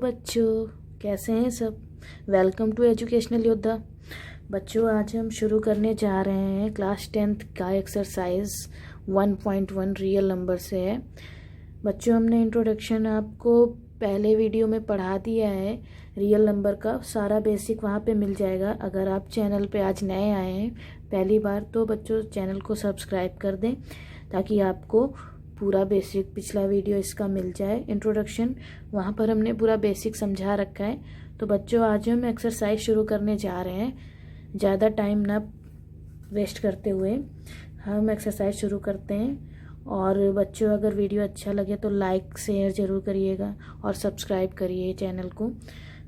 बच्चों, कैसे हैं सब। वेलकम टू एजुकेशनल योद्धा। बच्चों, आज हम शुरू करने जा रहे हैं क्लास 10th का एक्सरसाइज 1.1 रियल नंबर से है। बच्चों, हमने इंट्रोडक्शन आपको पहले वीडियो में पढ़ा दिया है। रियल नंबर का सारा बेसिक वहाँ पे मिल जाएगा। अगर आप चैनल पे आज नए आए हैं पहली बार, तो बच्चों चैनल को सब्सक्राइब कर दें ताकि आपको पूरा बेसिक पिछला वीडियो इसका मिल जाए। इंट्रोडक्शन वहाँ पर हमने पूरा बेसिक समझा रखा है। तो बच्चों, आज हम एक्सरसाइज शुरू करने जा रहे हैं। ज़्यादा टाइम ना वेस्ट करते हुए हम एक्सरसाइज शुरू करते हैं। और बच्चों, अगर वीडियो अच्छा लगे तो लाइक शेयर ज़रूर करिएगा और सब्सक्राइब करिए चैनल को।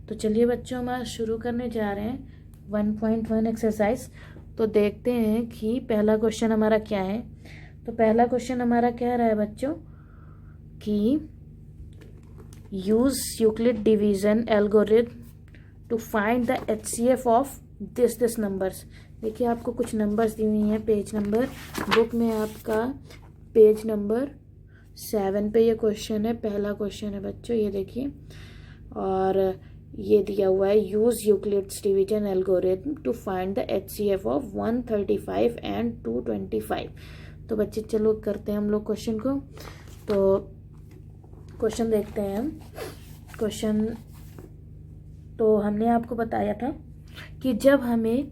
तो चलिए बच्चों, हम आज शुरू करने जा रहे हैं 1.1 एक्सरसाइज। तो देखते हैं कि पहला क्वेश्चन हमारा क्या है। तो पहला क्वेश्चन हमारा कह रहा है बच्चों कि use Euclid division algorithm to find the HCF of this numbers. देखिए, आपको कुछ नंबर्स दी हुई हैं। पेज नंबर बुक में आपका पेज नंबर 7 पे ये क्वेश्चन है। पहला क्वेश्चन है बच्चों, ये देखिए। और ये दिया हुआ है use Euclid's division algorithm to find the HCF of 135 and 225। तो बच्चे चलो करते हैं हम लोग क्वेश्चन को। तो क्वेश्चन देखते हैं हम। क्वेश्चन तो हमने आपको बताया था कि जब हमें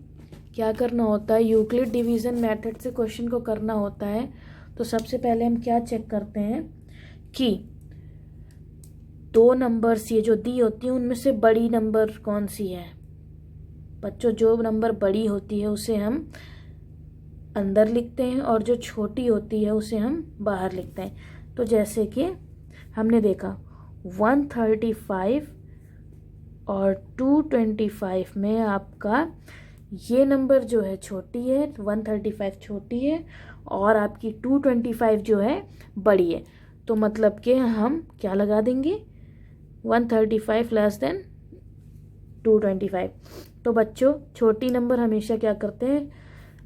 क्या करना होता है, यूक्लिड डिवीज़न मेथड से क्वेश्चन को करना होता है, तो सबसे पहले हम क्या चेक करते हैं कि दो नंबर्स ये जो दी होती हैं उनमें से बड़ी नंबर कौन सी है। बच्चों, जो नंबर बड़ी होती है उसे हम अंदर लिखते हैं और जो छोटी होती है उसे हम बाहर लिखते हैं। तो जैसे कि हमने देखा 135 और 225 में आपका ये नंबर जो है छोटी है, 135 छोटी है और आपकी 225 जो है बड़ी है। तो मतलब कि हम क्या लगा देंगे, 135 लेस देन 225। तो बच्चों, छोटी नंबर हमेशा क्या करते हैं,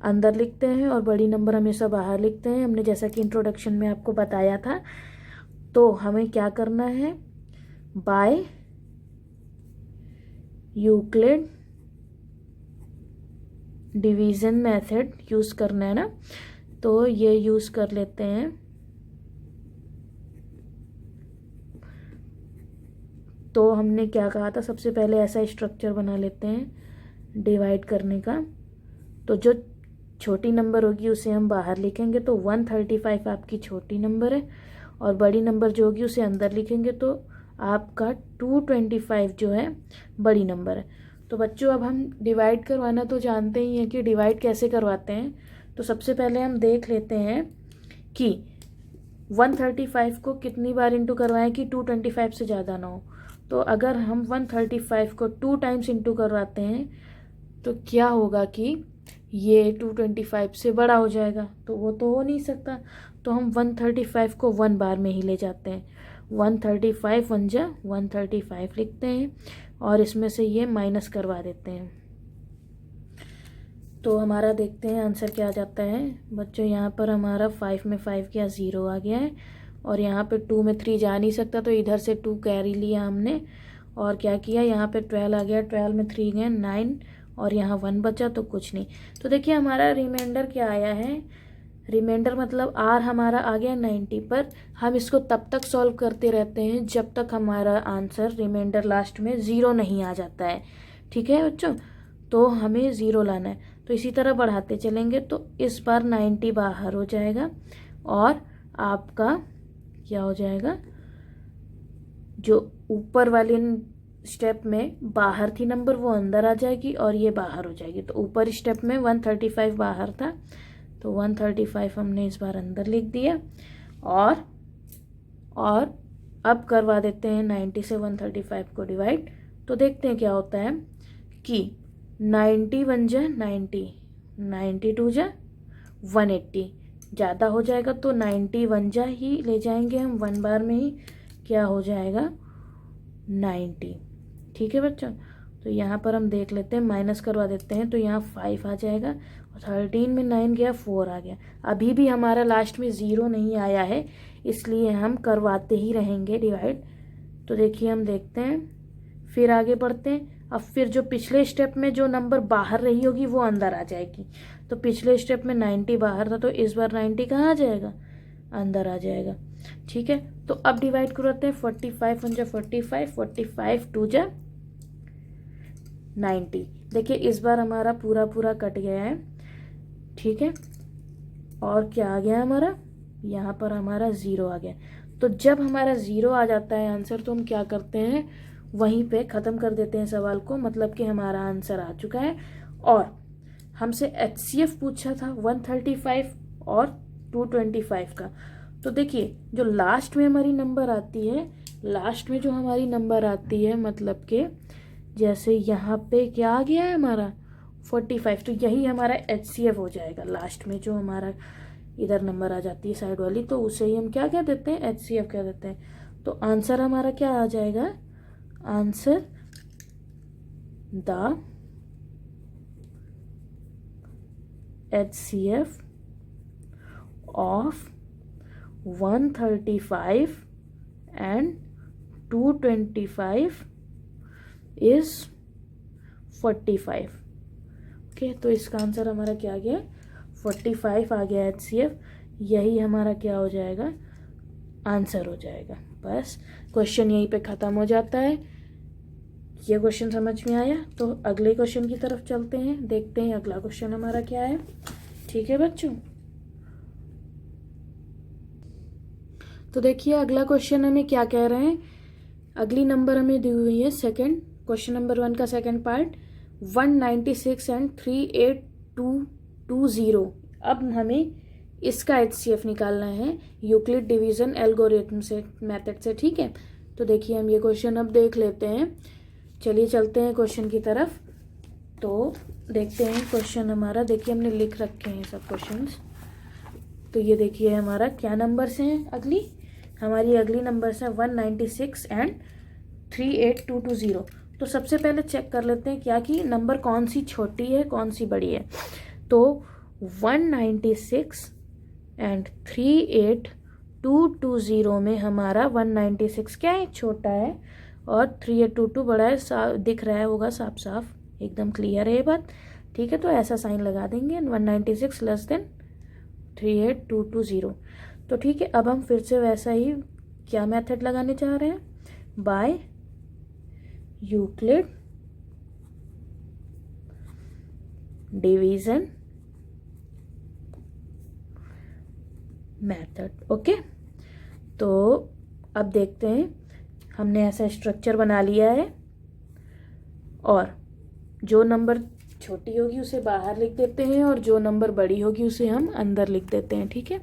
अंदर लिखते हैं और बड़ी नंबर हमेशा बाहर लिखते हैं। हमने जैसा कि इंट्रोडक्शन में आपको बताया था। तो हमें क्या करना है, by Euclid division method use करना है ना। तो ये यूज़ कर लेते हैं। तो हमने क्या कहा था, सबसे पहले ऐसा स्ट्रक्चर बना लेते हैं डिवाइड करने का। तो जो छोटी नंबर होगी उसे हम बाहर लिखेंगे। तो 135 आपकी छोटी नंबर है और बड़ी नंबर जो होगी उसे अंदर लिखेंगे। तो आपका 225 जो है बड़ी नंबर है। तो बच्चों, अब हम डिवाइड करवाना तो जानते ही हैं कि डिवाइड कैसे करवाते हैं। तो सबसे पहले हम देख लेते हैं कि 135 को कितनी बार इंटू करवाएं कि 225 से ज़्यादा ना हो। तो अगर हम 135 को 2 टाइम्स इंटू करवाते हैं तो क्या होगा कि ये 225 से बड़ा हो जाएगा। तो वो तो हो नहीं सकता। तो हम 135 को 1 बार में ही ले जाते हैं। 135 1 जा 135 लिखते हैं और इसमें से ये माइनस करवा देते हैं। तो हमारा देखते हैं आंसर क्या आ जाता है बच्चों। यहाँ पर हमारा 5 में 5 क्या 0 आ गया है और यहाँ पे 2 में 3 जा नहीं सकता, तो इधर से 2 कैरी लिया हमने और क्या किया, यहाँ पे 12 आ गया। 12 में 3 गए 9 और यहाँ 1 बचा तो कुछ नहीं। तो देखिए हमारा रिमाइंडर क्या आया है, रिमाइंडर मतलब आर हमारा आ गया 90। पर हम इसको तब तक सॉल्व करते रहते हैं जब तक हमारा आंसर रिमाइंडर लास्ट में 0 नहीं आ जाता है। ठीक है बच्चों, तो हमें 0 लाना है। तो इसी तरह बढ़ाते चलेंगे। तो इस बार 90 बाहर हो जाएगा और आपका क्या हो जाएगा, जो ऊपर वाली स्टेप में बाहर थी नंबर वो अंदर आ जाएगी और ये बाहर हो जाएगी। तो ऊपर स्टेप में 135 बाहर था तो 135 हमने इस बार अंदर लिख दिया। और अब करवा देते हैं 90 से 135 को डिवाइड। तो देखते हैं क्या होता है कि 90 1 जा 90, 92 जा 180, ज़्यादा हो जाएगा तो 90 1 जा ही ले जाएंगे हम 1 बार में ही, क्या हो जाएगा 90। ठीक है बच्चों, तो यहाँ पर हम देख लेते हैं, माइनस करवा देते हैं। तो यहाँ 5 आ जाएगा और 13 में 9 गया 4 आ गया। अभी भी हमारा लास्ट में 0 नहीं आया है, इसलिए हम करवाते ही रहेंगे डिवाइड। तो देखिए हम देखते हैं फिर आगे बढ़ते हैं। अब फिर जो पिछले स्टेप में जो नंबर बाहर रही होगी वो अंदर आ जाएगी। तो पिछले स्टेप में 90 बाहर था, तो इस बार 90 कहाँ आ जाएगा, अंदर आ जाएगा। ठीक है, तो अब डिवाइड करते हैं। 45 × 45, 45 2 × 90। देखिए इस बार हमारा पूरा पूरा कट गया है। ठीक है, और क्या आ गया हमारा, यहाँ पर हमारा 0 आ गया। तो जब हमारा 0 आ जाता है आंसर, तो हम क्या करते हैं, वहीं पे ख़त्म कर देते हैं सवाल को, मतलब कि हमारा आंसर आ चुका है। और हमसे HCF पूछा था 135 और 225 का। तो देखिए जो लास्ट में हमारी नंबर आती है, लास्ट में जो हमारी नंबर आती है, मतलब कि जैसे यहाँ पे क्या आ गया है हमारा 45, तो यही हमारा HCF हो जाएगा। लास्ट में जो हमारा इधर नंबर आ जाती है साइड वाली, तो उसे ही हम क्या कह देते हैं, HCF कह देते हैं। तो आंसर हमारा क्या आ जाएगा, answer the HCF of 135 and 225 is 45। Okay, तो इसका आंसर हमारा क्या आ गया, 45 आ गया HCF। यही हमारा क्या हो जाएगा, आंसर हो जाएगा। बस क्वेश्चन यहीं पे ख़त्म हो जाता है। ये क्वेश्चन समझ में आया, तो अगले क्वेश्चन की तरफ चलते हैं, देखते हैं अगला क्वेश्चन हमारा क्या है। ठीक है बच्चों, तो देखिए अगला क्वेश्चन हमें क्या कह रहे हैं। अगली नंबर हमें दी हुई है सेकंड, क्वेश्चन नंबर 1 का सेकंड पार्ट, 196 and 38220। अब हमें इसका HCF निकालना है यूक्लिड डिवीज़न एल्गोरिथम से, मेथड से। ठीक है, तो देखिए हम ये क्वेश्चन अब देख लेते हैं। चलिए चलते हैं क्वेश्चन की तरफ। तो देखते हैं क्वेश्चन हमारा, देखिए हमने लिख रखे हैं सब क्वेश्चंस। तो ये देखिए हमारा क्या नंबर्स हैं, हमारी अगली नंबर्स हैं 196 and 38220। तो सबसे पहले चेक कर लेते हैं क्या कि नंबर कौन सी छोटी है कौन सी बड़ी है। तो 196 and 38220 में हमारा 196 क्या है, छोटा है, और 3822 बड़ा है। दिख रहा है होगा साफ साफ, एकदम क्लियर है ये बात। ठीक है, तो ऐसा साइन लगा देंगे, 196 लेस देन 38220। तो ठीक है, अब हम फिर से वैसा ही क्या मेथड लगाने चाह रहे हैं, by Euclid division method. Okay, तो अब देखते हैं, हमने ऐसा स्ट्रक्चर बना लिया है, और जो नंबर छोटी होगी उसे बाहर लिख देते हैं, और जो नंबर बड़ी होगी उसे हम अंदर लिख देते हैं। ठीक है,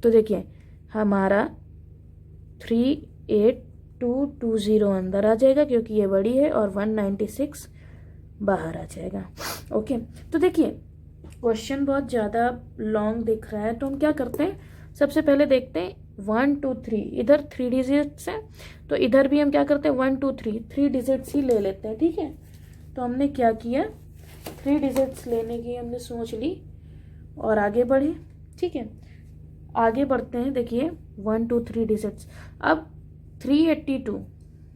तो देखिए हमारा 38220 अंदर आ जाएगा क्योंकि ये बड़ी है, और 196 बाहर आ जाएगा। ओके, तो देखिए क्वेश्चन बहुत ज़्यादा लॉन्ग दिख रहा है, तो हम क्या करते हैं, सबसे पहले देखते हैं 1 2 3, इधर 3 डिजिट्स हैं, तो इधर भी हम क्या करते हैं 1 2 3 डिजिट्स ही ले लेते हैं। ठीक है, तो हमने क्या किया, 3 डिजिट्स लेने की हमने सोच ली और आगे बढ़े। ठीक है, आगे बढ़ते हैं, देखिए 1 2 3 डिजिट्स। अब 382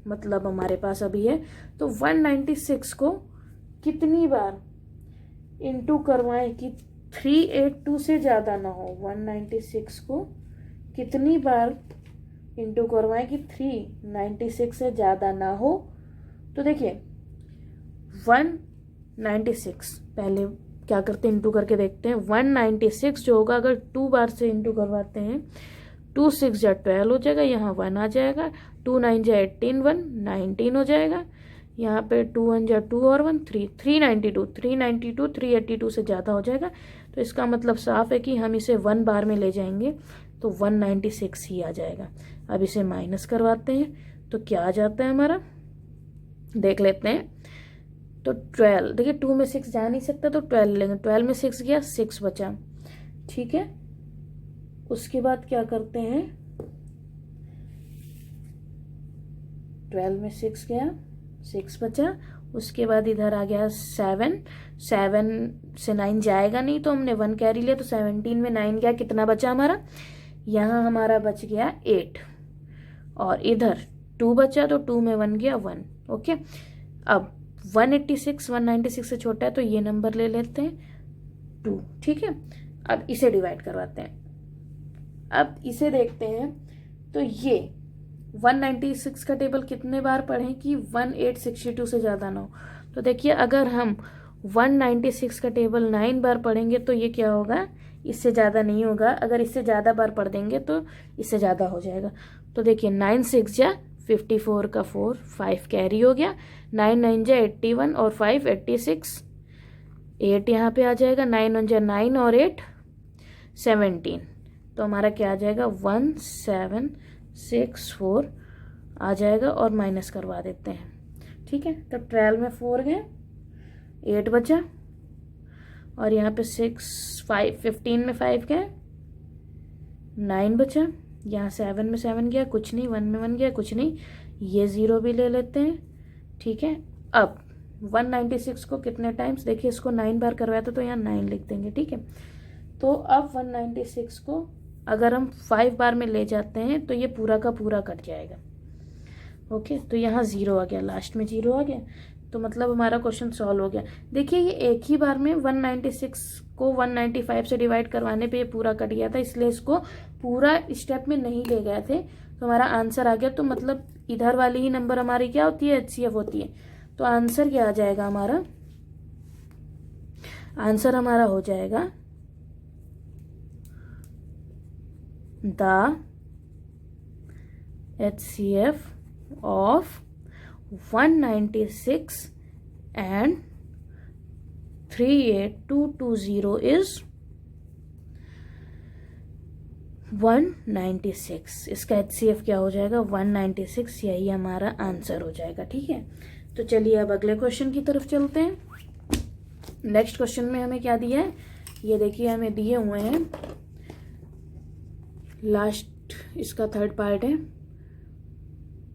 मतलब हमारे पास अभी है, तो 196 को कितनी बार इंटू करवाएं कि 382 से ज़्यादा ना हो। 196 को कितनी बार इंटू करवाएं कि 396 से ज़्यादा ना हो। तो देखिए 196 पहले क्या करते हैं, इंटू करके देखते हैं। 196 जो होगा, अगर 2 बार से इंटू करवाते हैं, 2 6 जा 12 हो जाएगा, यहाँ 1 आ जाएगा, 2 9 जा 18, 1 19 हो जाएगा, यहाँ पे 2 1 जा 2 और 1 3, 392 382 से ज़्यादा हो जाएगा। तो इसका मतलब साफ है कि हम इसे 1 बार में ले जाएंगे तो 196 ही आ जाएगा। अब इसे माइनस करवाते हैं, तो क्या आ जाता है हमारा, देख लेते हैं। तो 12, देखिए 2 में 6 जा नहीं सकता, तो 12 लेंगे, 12 में 6 गया, 6 बचा। ठीक है, उसके बाद क्या करते हैं, 12 में 6 गया, 6 बचा। उसके बाद इधर आ गया 7, 7 से 9 जाएगा नहीं, तो हमने 1 कैरी लिया, तो 17 में 9 गया, कितना बचा हमारा, यहाँ हमारा बच गया 8, और इधर 2 बचा, तो 2 में 1 गया 1। ओके, अब 186 196 से छोटा है तो ये नंबर ले लेते हैं 2, ठीक है। अब इसे डिवाइड करवाते हैं, अब इसे देखते हैं तो ये 196 का टेबल कितने बार पढ़ें कि 1862 से ज़्यादा ना हो। तो देखिए अगर हम 196 का टेबल 9 बार पढ़ेंगे तो ये क्या होगा, इससे ज़्यादा नहीं होगा। अगर इससे ज़्यादा बार पढ़ देंगे तो इससे ज़्यादा हो जाएगा। तो देखिए 9 6 जा 54 का 4, 5 कैरी हो गया, 9 9 जा 81 और 5 86, 8 यहाँ पे आ जाएगा, 9 1 जा 9 और 8 17। तो हमारा क्या आ जाएगा 1764 आ जाएगा और माइनस करवा देते हैं, ठीक है। तो 12 में 4 गए, 8 बचा और यहाँ पे 6 5 15 में 5 गए, 9 बचा, यहाँ 7 में 7 गया कुछ नहीं, 1 में 1 गया कुछ नहीं, ये 0 भी ले लेते हैं, ठीक है। अब 196 को कितने टाइम्स, देखिए इसको 9 बार करवाया था तो यहाँ 9 लिख देंगे, ठीक है। तो अब 196 को अगर हम 5 बार में ले जाते हैं तो ये पूरा का पूरा कट जाएगा, ओके। तो यहाँ 0 आ गया, लास्ट में 0 आ गया, तो मतलब हमारा क्वेश्चन सॉल्व हो गया। देखिए ये एक ही बार में 196 को 195 से डिवाइड करवाने पे ये पूरा कट गया था, इसलिए इसको पूरा स्टेप में नहीं ले गए थे, तो हमारा आंसर आ गया। तो मतलब इधर वाली ही नंबर हमारी क्या होती है, HCF होती है। तो आंसर क्या आ जाएगा हमारा, आंसर हमारा हो जाएगा the HCF of 196 and 38220 is 196। इसका HCF क्या हो जाएगा 196, यही हमारा आंसर हो जाएगा, ठीक है। तो चलिए अब अगले क्वेश्चन की तरफ चलते हैं। नेक्स्ट क्वेश्चन में हमें क्या दिया है, ये देखिए हमें दिए हुए हैं, लास्ट इसका थर्ड पार्ट है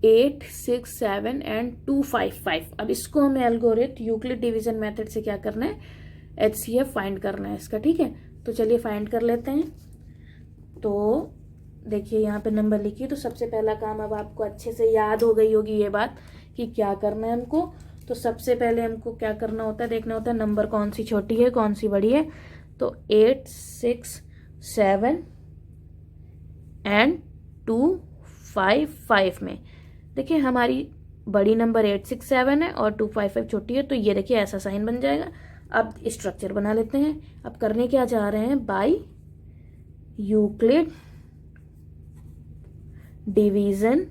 8 6 7 एंड 255। अब इसको हमें एल्गोरिथम यूक्लिड डिवीजन मेथड से क्या करना है, HCF फाइंड करना है इसका, ठीक है। तो चलिए फाइंड कर लेते हैं। तो देखिए यहाँ पे नंबर लिखिए। तो सबसे पहला काम, अब आपको अच्छे से याद हो गई होगी ये बात कि क्या करना है हमको। तो सबसे पहले हमको क्या करना होता है, देखना होता है नंबर कौन सी छोटी है कौन सी बड़ी है। तो 8 6 7 एंड 255 में देखिए हमारी बड़ी नंबर 867 है और 255 छोटी है, तो ये देखिए ऐसा साइन बन जाएगा। अब स्ट्रक्चर बना लेते हैं। अब करने क्या जा रहे हैं, बाय यूक्लिड डिवीजन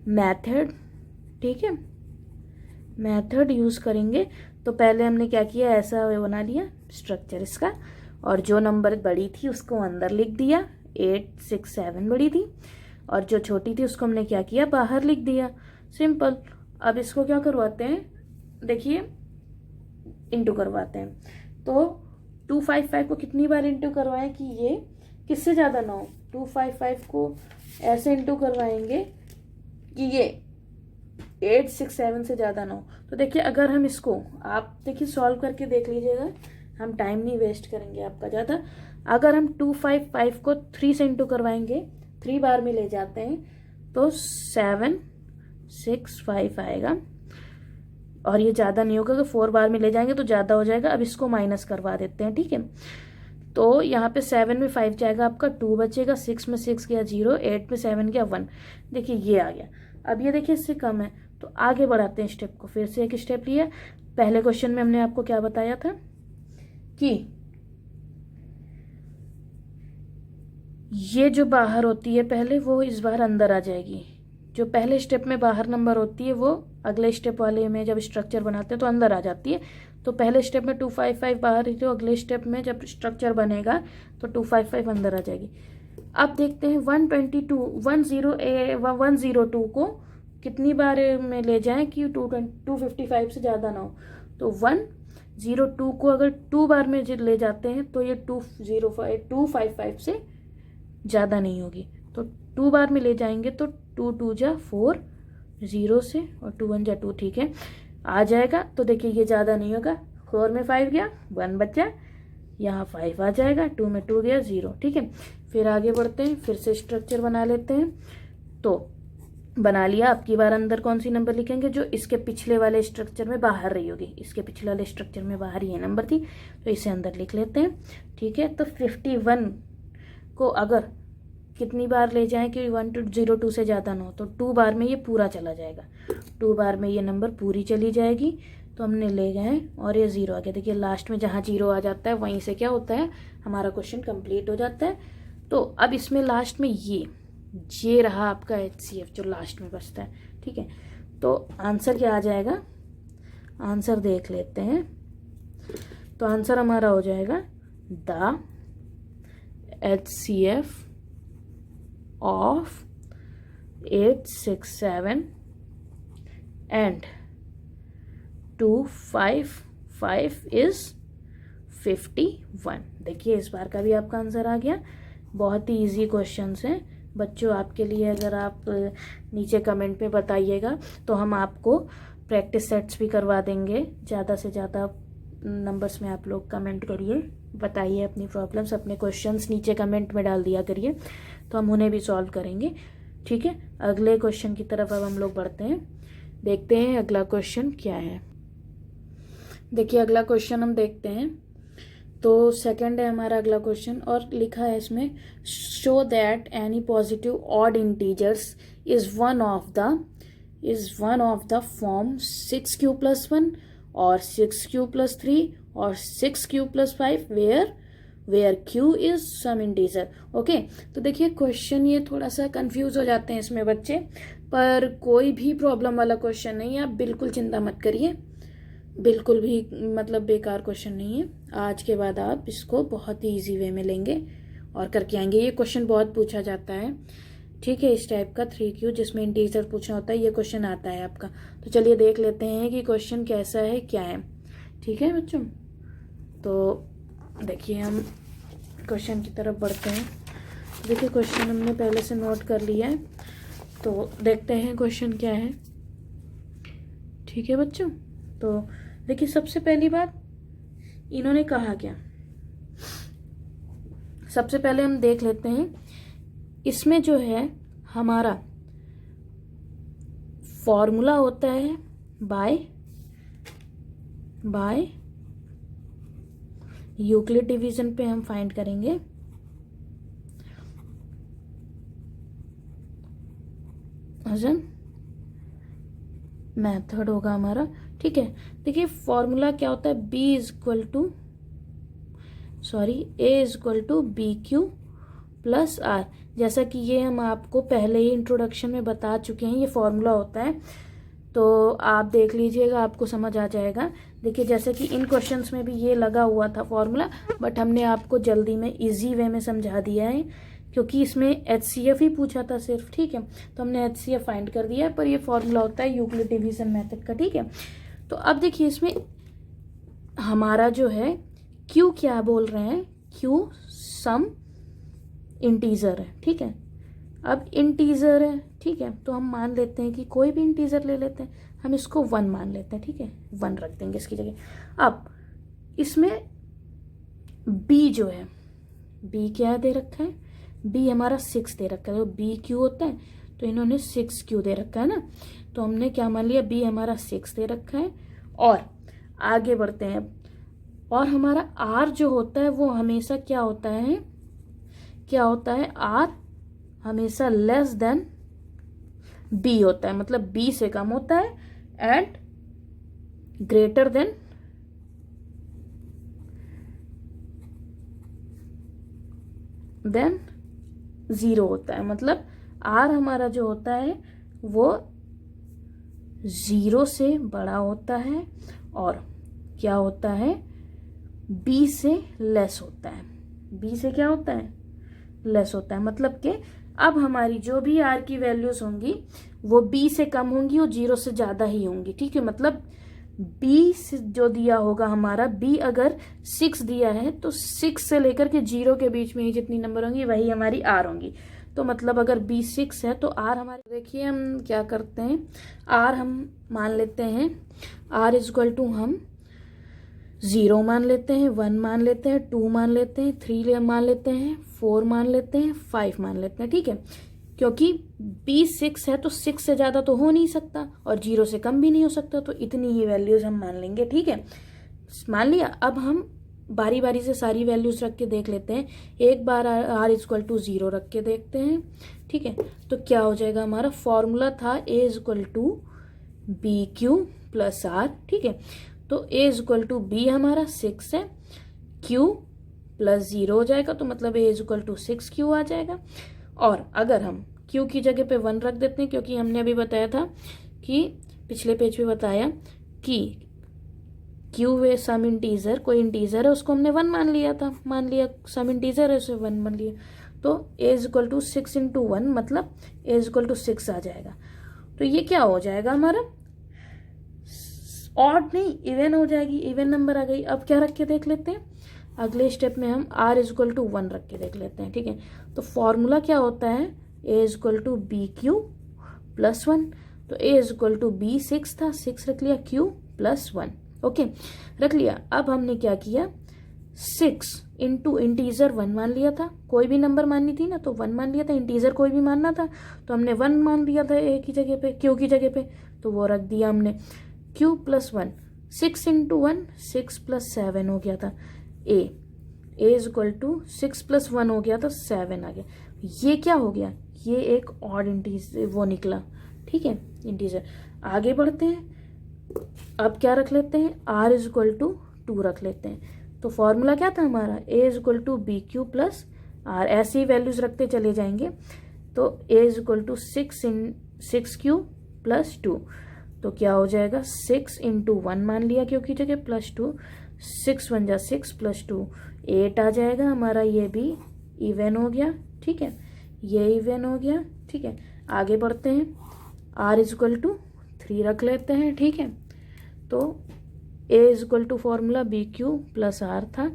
मेथड, ठीक है, मेथड यूज करेंगे। तो पहले हमने क्या किया, ऐसा बना लिया स्ट्रक्चर इसका, और जो नंबर बड़ी थी उसको अंदर लिख दिया, 8 6 7 बड़ी थी, और जो छोटी थी उसको हमने क्या किया, बाहर लिख दिया, सिंपल। अब इसको क्या करवाते हैं, देखिए इंटू करवाते हैं। तो 255 को कितनी बार इंटू करवाएं कि ये किससे ज़्यादा ना हो। 255 को ऐसे इंटू करवाएंगे कि ये 8 6 7 से ज़्यादा ना हो। तो देखिए अगर हम इसको, आप देखिए सॉल्व करके देख लीजिएगा, हम टाइम नहीं वेस्ट करेंगे आपका ज़्यादा। अगर हम 255 को 3 से इंटू करवाएंगे, 3 बार में ले जाते हैं, तो 765 आएगा, और ये ज़्यादा नहीं होगा। अगर 4 बार में ले जाएंगे तो ज़्यादा हो जाएगा। अब इसको माइनस करवा देते हैं, ठीक है। तो यहाँ पे 7 में 5 जाएगा आपका, 2 बचेगा, 6 में 6 गया 0, 8 में 7 गया 1, देखिए ये आ गया। अब ये देखिए इससे कम है, तो आगे बढ़ाते हैं स्टेप को। फिर से एक स्टेप लिया। पहले क्वेश्चन में हमने आपको क्या बताया था कि ये जो बाहर होती है पहले, वो इस बार अंदर आ जाएगी। जो पहले स्टेप में बाहर नंबर होती है वो अगले स्टेप वाले में जब स्ट्रक्चर बनाते हैं तो अंदर आ जाती है। तो पहले स्टेप में 255 बाहर ही, तो अगले स्टेप में जब स्ट्रक्चर बनेगा तो 255 अंदर आ जाएगी। अब देखते हैं 102 को कितनी बार में ले जाएं कि 255 से ज़्यादा ना हो। तो 102 को अगर 2 बार में ले जाते हैं तो ये 255 से ज़्यादा नहीं होगी। तो 2 बार में ले जाएंगे तो 2 2 जा 4, 0 से, और 2 1 जा 2, ठीक है, आ जाएगा। तो देखिए ये ज़्यादा नहीं होगा, 4 में 5 गया, 1 बचा, यहाँ 5 आ जाएगा, 2 में 2 गया 0, ठीक है। फिर आगे बढ़ते हैं, फिर से स्ट्रक्चर बना लेते हैं। तो बना लिया। अब की बार अंदर कौन सी नंबर लिखेंगे, जो इसके पिछले वाले स्ट्रक्चर में बाहर रही होगी। इसके पिछले वाले स्ट्रक्चर में बाहर ये नंबर थी, तो इसे अंदर लिख लेते हैं। ठीक है, तो 51 को अगर कितनी बार ले जाएं कि 1202 से ज़्यादा ना हो, तो 2 बार में ये पूरा चला जाएगा। 2 बार में ये नंबर पूरी चली जाएगी, तो हमने ले गए और ये 0 आ गया। देखिए लास्ट में जहाँ 0 आ जाता है वहीं से क्या होता है, हमारा क्वेश्चन कंप्लीट हो जाता है। तो अब इसमें लास्ट में ये रहा आपका HCF जो लास्ट में बचता है। ठीक है, तो आंसर क्या आ जाएगा, आंसर देख लेते हैं। तो आंसर हमारा हो जाएगा the HCF of 867 and 255 is 51। देखिए इस बार का भी आपका आंसर आ गया। बहुत ही इजी क्वेश्चंस हैं बच्चों आपके लिए। अगर आप नीचे कमेंट पे बताइएगा तो हम आपको प्रैक्टिस सेट्स भी करवा देंगे। ज़्यादा से ज़्यादा नंबर्स में आप लोग कमेंट करिए, बताइए अपनी प्रॉब्लम्स, अपने क्वेश्चंस नीचे कमेंट में डाल दिया करिए, तो हम उन्हें भी सॉल्व करेंगे। ठीक है, अगले क्वेश्चन की तरफ अब हम लोग बढ़ते हैं। देखते हैं अगला क्वेश्चन क्या है। देखिए अगला क्वेश्चन हम देखते हैं। तो सेकंड है हमारा अगला क्वेश्चन, और लिखा है इसमें show that any positive odd integers is one of the form 6q + 1 और 6q + 3 और 6q + 5 where q is some integer. Okay, तो देखिए क्वेश्चन ये थोड़ा सा कंफ्यूज हो जाते हैं इसमें बच्चे, पर कोई भी प्रॉब्लम वाला क्वेश्चन नहीं है। आप बिल्कुल चिंता मत करिए, बिल्कुल भी मतलब बेकार क्वेश्चन नहीं है। आज के बाद आप इसको बहुत ही ईजी वे में लेंगे और करके आएंगे। ये क्वेश्चन बहुत पूछा जाता है। ठीक है, इस टाइप का 3q जिसमें इंटीजर पूछना होता है, ये क्वेश्चन आता है आपका। तो चलिए देख लेते हैं कि क्वेश्चन कैसा है, क्या है। ठीक है बच्चों, तो देखिए हम क्वेश्चन की तरफ बढ़ते हैं। देखिए क्वेश्चन हमने पहले से नोट कर लिया है, तो देखते हैं क्वेश्चन क्या है। ठीक है बच्चों, तो देखिए सबसे पहली बात इन्होंने कहा क्या, सबसे पहले हम देख लेते हैं। इसमें जो है हमारा फॉर्मूला होता है बाय यूक्लिड डिवीजन पे हम फाइंड करेंगे। मेथड होगा हमारा। ठीक है, देखिए फॉर्मूला क्या होता है, A = BQ + R। जैसा कि ये हम आपको पहले ही इंट्रोडक्शन में बता चुके हैं, ये फॉर्मूला होता है, तो आप देख लीजिएगा, आपको समझ आ जाएगा। देखिए जैसे कि इन क्वेश्चंस में भी ये लगा हुआ था फॉर्मूला, बट हमने आपको जल्दी में इजी वे में समझा दिया है, क्योंकि इसमें HCF ही पूछा था सिर्फ। ठीक है, तो हमने HCF फाइंड कर दिया है, पर ये फॉर्मूला होता है यूक्लिड डिवीजन मेथड का। ठीक है, तो अब देखिए इसमें हमारा जो है Q क्या बोल रहे हैं, Q सम इंटीजर है। ठीक है, अब इंटीजर है, ठीक है, तो हम मान लेते हैं कि कोई भी इंटीजर ले लेते हैं, हम इसको 1 मान लेते हैं। ठीक है, 1 रख देंगे इसकी जगह। अब इसमें B जो है, B क्या दे रखा है, B हमारा 6 दे रखा है, तो BQ होता है, तो इन्होंने 6Q दे रखा है ना, तो हमने क्या मान लिया, B हमारा 6 दे रखा है। और आगे बढ़ते हैं, और हमारा R जो होता है वो हमेशा क्या होता है, R हमेशा लेस देन B होता है, मतलब B से कम होता है, एंड ग्रेटर देन जीरो होता है। मतलब R हमारा जो होता है वो 0 से बड़ा होता है, और क्या होता है, B से लेस होता है। B से क्या होता है, लेस होता है। मतलब कि अब हमारी जो भी R की वैल्यूज होंगी वो B से कम होंगी और 0 से ज़्यादा ही होंगी। ठीक है, मतलब B से जो दिया होगा हमारा, B अगर 6 दिया है तो 6 से लेकर के 0 के बीच में ही जितनी नंबर होंगी वही हमारी R होंगी। तो मतलब अगर B 6 है तो R हमारे, देखिए हम क्या करते हैं, R हम मान लेते हैं, R = हम 0 मान लेते हैं, 1 मान लेते हैं, 2 मान लेते हैं, 3 मान लेते हैं, 4 मान लेते हैं, 5 मान लेते हैं। ठीक है, क्योंकि b 6 है तो 6 से ज़्यादा तो हो नहीं सकता और 0 से कम भी नहीं हो सकता, तो इतनी ही वैल्यूज हम मान लेंगे। ठीक है, मान लिया। अब हम बारी बारी से सारी वैल्यूज रख के देख लेते हैं। एक बार r इक्वल टू 0 रख के देखते हैं। ठीक है, तो क्या हो जाएगा, हमारा फॉर्मूला था a equal to B Q plus R. ठीक है, तो a इक्वल टू बी हमारा 6 है, q प्लस 0 हो जाएगा, तो मतलब a इक्वल टू 6q आ जाएगा। और अगर हम q की जगह पे 1 रख देते हैं, क्योंकि हमने अभी बताया था कि पिछले पेज पे बताया कि q वे सम इंटीजर, कोई इंटीजर है उसको हमने 1 मान लिया था, मान लिया सम इंटीजर है उसे 1 मान लिया, तो a इक्वल टू 6 इंटू 1 मतलब a इक्वल टू 6 आ जाएगा। तो ये क्या हो जाएगा हमारा, ऑड नहीं इवन हो जाएगी, इवन नंबर आ गई। अब क्या रख के देख लेते हैं, अगले स्टेप में हम r इक्वल टू 1 रख के देख लेते हैं। ठीक है, तो फॉर्मूला क्या होता है, a equal to B Q plus 1, तो a इक्वल टू बी 6 था, 6 रख लिया, q प्लस 1। ओके, रख लिया। अब हमने क्या किया, 6 इंटू इंटीजर 1 मान लिया था, कोई भी नंबर माननी थी ना तो 1 मान लिया था, इंटीजर कोई भी मानना था तो हमने 1 मान लिया था a की जगह पे, q की जगह पे, तो वो रख दिया हमने, q प्लस 1, 6 इंटू 1 6 प्लस 7 हो गया था, a is equal to 6 plus 1 हो गया तो 7 आ गया। ये क्या हो गया, ये एक ऑड इंटीजर वो निकला। ठीक है, इंटीजर। आगे बढ़ते हैं, अब क्या रख लेते हैं, r इज इक्वल टू 2 रख लेते हैं। तो फॉर्मूला क्या था हमारा, a is equal to B Q plus R, ऐसे ही वैल्यूज रखते चले जाएंगे। तो a is equal to 6 Q plus 2, तो क्या हो जाएगा, 6 इंटू 1 मान लिया क्योंकि जगह प्लस 2, 6 1 जा 6 प्लस 2 8 आ जाएगा हमारा, ये भी इवन हो गया। ठीक है, ये इवन हो गया। ठीक है, आगे बढ़ते हैं, r इज इक्वल टू 3 रख लेते हैं। ठीक है, तो a is equal to formula B Q plus R था,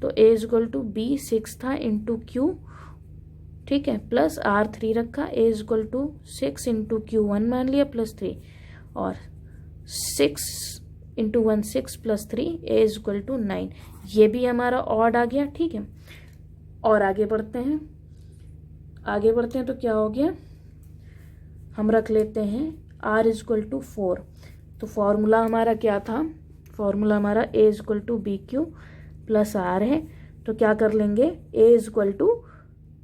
तो a is equal to B 6 था इंटू क्यू। ठीक है, प्लस r 3 रखा, a is equal to 6 into Q 1 मान लिया प्लस 3, और 6 into 1 6 plus 3 a is equal to 9, ये भी हमारा ऑड आ गया। ठीक है, और आगे बढ़ते हैं, आगे बढ़ते हैं तो क्या हो गया, हम रख लेते हैं r इज इक्वल टू 4। तो फॉर्मूला हमारा क्या था, फॉर्मूला हमारा a is equal to B Q plus R है, तो क्या कर लेंगे, a is equal to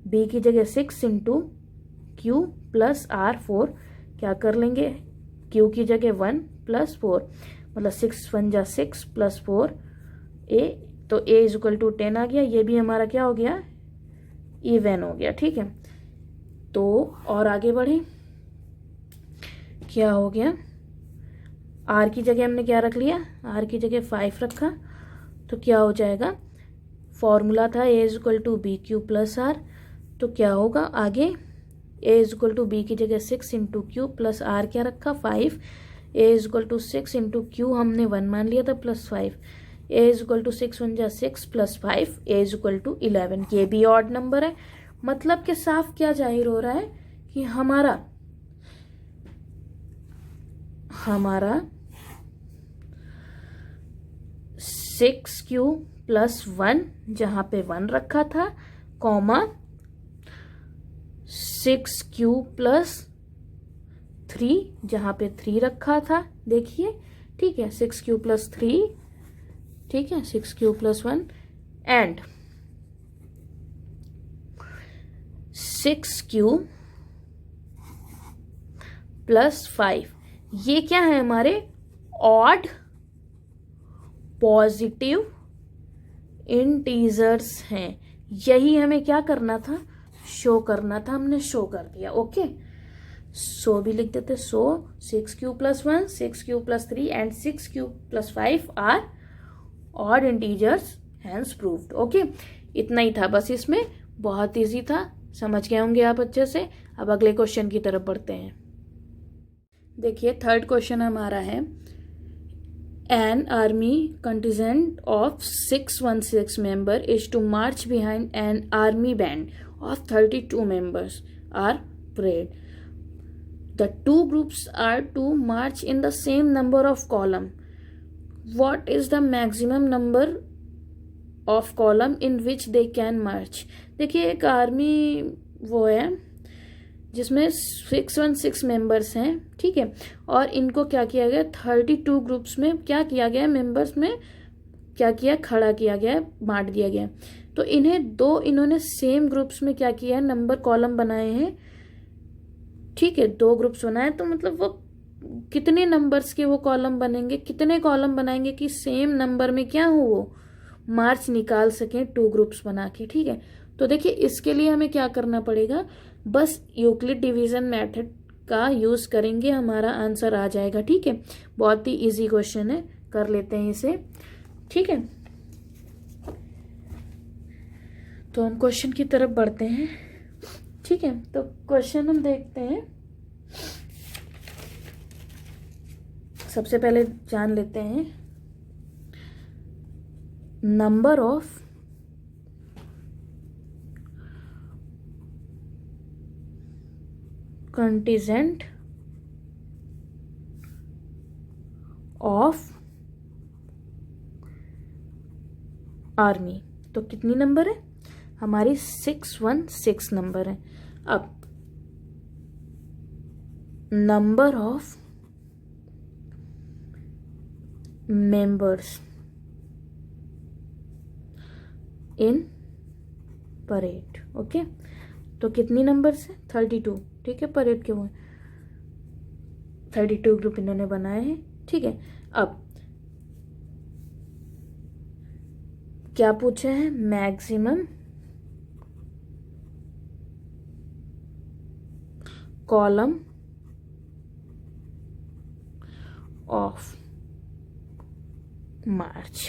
b की जगह 6 इंटू क्यू प्लस आर 4, क्या कर लेंगे, q की जगह 1 प्लस 4, मतलब 6 1 जा 6 प्लस 4 a, तो a इज इक्वल टू 10 आ गया, ये भी हमारा क्या हो गया, इवन हो गया। ठीक है, तो और आगे बढ़े, क्या हो गया, r की जगह हमने क्या रख लिया, r की जगह 5 रखा, तो क्या हो जाएगा, फॉर्मूला था a is equal to B Q plus R, तो क्या होगा आगे, a is equal to B की जगह 6 इंटू क्यू प्लस आर क्या रखा 5, a is equal to 6 into Q हमने 1 मान लिया था plus 5, a is equal to 6 1 जा 6 plus 5, a is equal to 11। ये भी ऑड नंबर है, मतलब कि साफ क्या जाहिर हो रहा है कि हमारा 6q प्लस 1 जहाँ पे 1 रखा था, कॉमा 6q प्लस 3 जहाँ पे 3 रखा था, देखिए। ठीक है, 6q प्लस 3, ठीक है, 6q plus 1 and 6q plus 5, ये क्या है हमारे ऑड पॉजिटिव इंटीजर्स हैं। यही हमें क्या करना था, शो करना था, हमने शो कर दिया। ओके, सो भी लिख देते, so 6q plus 1 6q plus 3 and 6q plus 5 are odd integers, hence proved. Okay, इतना ही था बस, इसमें बहुत इजी था, समझ गए होंगे आप अच्छे से। अब अगले क्वेश्चन की तरफ बढ़ते हैं। देखिए, थर्ड क्वेश्चन हमारा है, an army contingent of 616 member is to march behind an army band of 32 members are parade. The two groups are to march in the same number of column. What is the maximum number of column in which they can march? देखिए, एक army वो है, जिसमें 616 members हैं, ठीक है। और इनको क्या किया गया, 32 ग्रुप्स में क्या किया गया, मेंबर्स में क्या किया, खड़ा किया गया, बांट दिया गया। तो इन्होंने सेम ग्रुप्स में क्या किया है, नंबर कॉलम बनाए हैं, ठीक है। 2 ग्रुप्स बनाए, तो मतलब वो कितने नंबर्स के वो कॉलम बनेंगे, कितने कॉलम बनाएंगे कि सेम नंबर में क्या हो, वो मार्च निकाल सकें 2 ग्रुप्स बना के, ठीक है। तो देखिए इसके लिए हमें क्या करना पड़ेगा, बस यूक्लिड डिवीजन मेथड का यूज करेंगे, हमारा आंसर आ जाएगा, ठीक है। बहुत ही इजी क्वेश्चन है, कर लेते हैं इसे, ठीक है। तो हम क्वेश्चन की तरफ बढ़ते हैं, ठीक है। तो क्वेश्चन हम देखते हैं, सबसे पहले जान लेते हैं number of contingent of army. तो कितनी नंबर है हमारी, 616 नंबर है। अब number of members in parade, okay. तो कितनी नंबर्स है, 32, ठीक है। परेड के वो 32 ग्रुप इन्होंने बनाए हैं, ठीक है। अब क्या पूछा है, मैक्सिमम कॉलम ऑफ मार्च,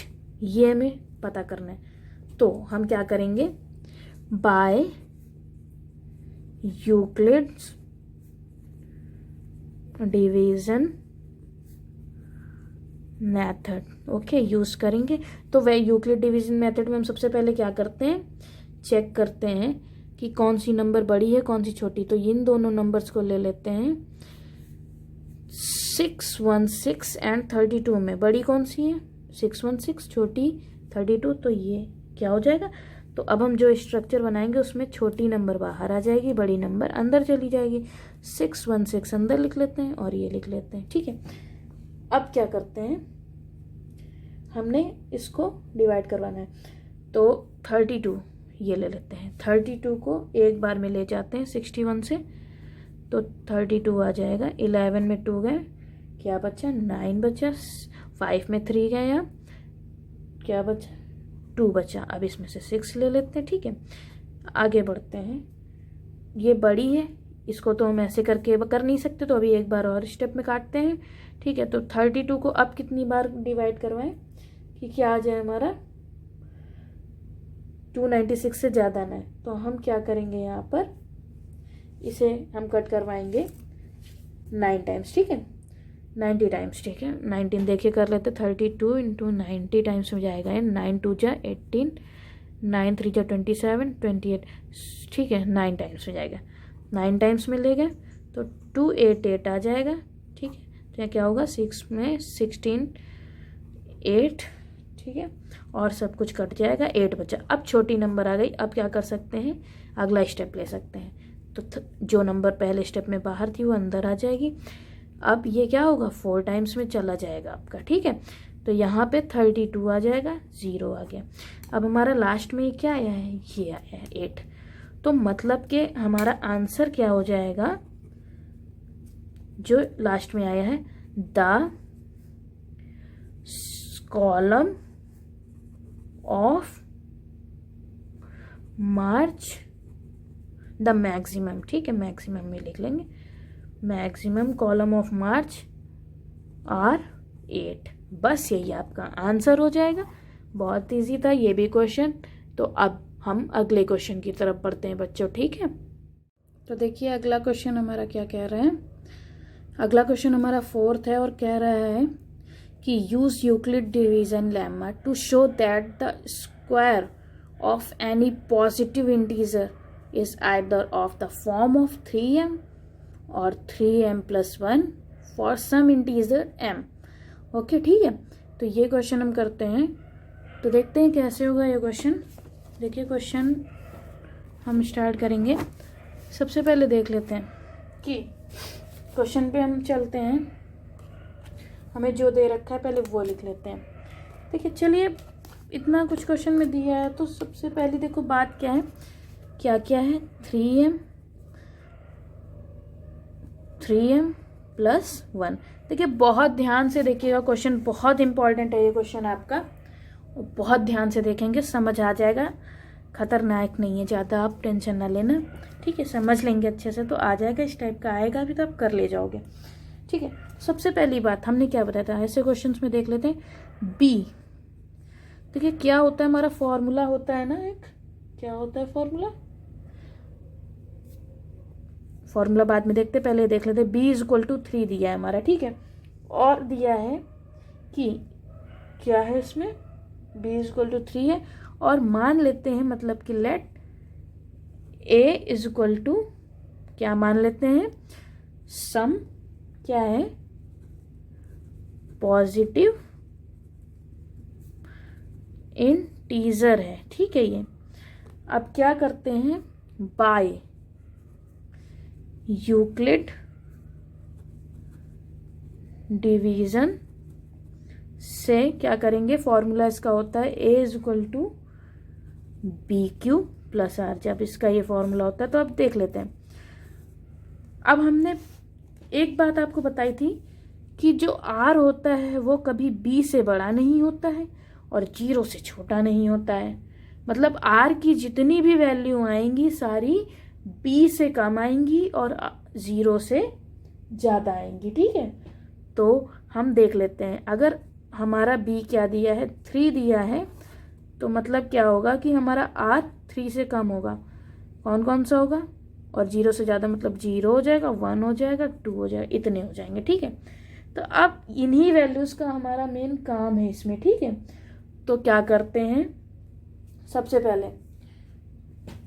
ये हमें पता करना है। तो हम क्या करेंगे, by Euclid's division method, okay, use करेंगे। तो वह यूक्लिड डिवीजन मेथड में हम सबसे पहले क्या करते हैं, चेक करते हैं कि कौन सी नंबर बड़ी है, कौन सी छोटी। तो इन दोनों नंबर्स को ले लेते हैं, 616 एंड 32 में बड़ी कौन सी है, 616, छोटी 32। तो ये क्या हो जाएगा, तो अब हम जो स्ट्रक्चर बनाएंगे उसमें छोटी नंबर बाहर आ जाएगी, बड़ी नंबर अंदर चली जाएगी। 616 अंदर लिख लेते हैं और ये लिख लेते हैं, ठीक है। अब क्या करते हैं, हमने इसको डिवाइड करवाना है, तो 32 ये ले लेते हैं, 32 को एक बार में ले जाते हैं 61 से, तो 32 आ जाएगा। 11 में 2 गए, क्या बचा, 9 बचा। 5 में 3 गए, यहाँ क्या बचा, 2 बचा। अब इसमें से 6 ले लेते हैं, ठीक है। आगे बढ़ते हैं, ये बड़ी है, इसको तो हम ऐसे करके कर नहीं सकते, तो अभी एक बार और स्टेप में काटते हैं, ठीक है। तो 32 को अब कितनी बार डिवाइड करवाएं कि क्या आ जाए हमारा, 296 से ज़्यादा ना है। तो हम क्या करेंगे, यहाँ पर इसे हम कट करवाएंगे 9 टाइम्स, ठीक है, 90 टाइम्स, ठीक है। 19 देखिए कर लेते, 32 इंटू 90 टाइम्स में जाएगा, 9 2 जा 18, 9 3 जा 27, 28, ठीक है, 9 टाइम्स में जाएगा। 9 टाइम्स में ले गए तो 288 आ जाएगा, ठीक है। तो यहाँ क्या होगा, 6 में 16, 8, ठीक है, और सब कुछ कट जाएगा, 8 बचा। अब छोटी नंबर आ गई, अब क्या कर सकते हैं, अगला स्टेप ले सकते हैं। तो जो नंबर पहले स्टेप में बाहर थी वो अंदर आ जाएगी। अब ये क्या होगा, 4 टाइम्स में चला जाएगा आपका, ठीक है। तो यहाँ पे 32 आ जाएगा, 0 आ गया। अब हमारा लास्ट में क्या आया है, ये आया है 8। तो मतलब कि हमारा आंसर क्या हो जाएगा, जो लास्ट में आया है, the column of march, the maximum, ठीक है, मैक्सिमम में लिख लेंगे, maximum column of march are 8। बस यही आपका आंसर हो जाएगा। बहुत इजी था ये भी क्वेश्चन। तो अब हम अगले क्वेश्चन की तरफ बढ़ते हैं बच्चों, ठीक है। तो देखिए अगला क्वेश्चन हमारा क्या कह रहा है, अगला क्वेश्चन हमारा 4th है और कह रहा है कि use Euclid division lemma to show that the square of any positive integer is either of the form of 3m or 3m plus 1 for some integer m, okay, ठीक है। तो ये क्वेश्चन हम करते हैं, तो देखते हैं कैसे होगा ये क्वेश्चन। देखिए क्वेश्चन हम स्टार्ट करेंगे, सबसे पहले देख लेते हैं कि क्वेश्चन पे हम चलते हैं, हमें जो दे रखा है पहले वो लिख लेते हैं। देखिए चलिए, इतना कुछ क्वेश्चन में दिया है तो सबसे पहले देखो बात क्या है, क्या क्या है, 3m प्लस 1। देखिए बहुत ध्यान से देखिएगा, क्वेश्चन बहुत इंपॉर्टेंट है ये क्वेश्चन आपका, बहुत ध्यान से देखेंगे समझ आ जाएगा, खतरनाक नहीं है, ज़्यादा आप टेंशन ना लेना, ठीक है, समझ लेंगे अच्छे से तो आ जाएगा, इस टाइप का आएगा भी तो आप कर ले जाओगे, ठीक है। सबसे पहली बात हमने क्या बताया था, ऐसे क्वेश्चंस में देख लेते हैं बी। देखिए क्या होता है, हमारा फॉर्मूला होता है ना एक, क्या होता है फॉर्मूला बाद में देखते, पहले देख लेते, b इक्वल टू 3 दिया है हमारा, ठीक है, और दिया है कि क्या है इसमें, b इक्वल टू 3 है, और मान लेते हैं मतलब कि let a is equal to, क्या मान लेते हैं, सम क्या है, पॉजिटिव इंटीजर है, ठीक है ये। अब क्या करते हैं, बाय यूक्लिड डिवीजन से क्या करेंगे, फॉर्मूला इसका होता है a is equal to B Q plus R, जब इसका ये फॉर्मूला होता है तो अब देख लेते हैं। अब हमने एक बात आपको बताई थी कि जो r होता है वो कभी b से बड़ा नहीं होता है और 0 से छोटा नहीं होता है, मतलब r की जितनी भी वैल्यू आएंगी सारी b से कम आएंगी और 0 से ज़्यादा आएंगी, ठीक है। तो हम देख लेते हैं, अगर हमारा b क्या दिया है, 3 दिया है, तो मतलब क्या होगा कि हमारा r 3 से कम होगा, कौन कौन सा होगा, और 0 से ज़्यादा मतलब 0 हो जाएगा, 1 हो जाएगा, 2 हो जाएगा, इतने हो जाएंगे, ठीक है। तो अब इन्हीं वैल्यूज़ का हमारा मेन काम है इसमें, ठीक है। तो क्या करते हैं, सबसे पहले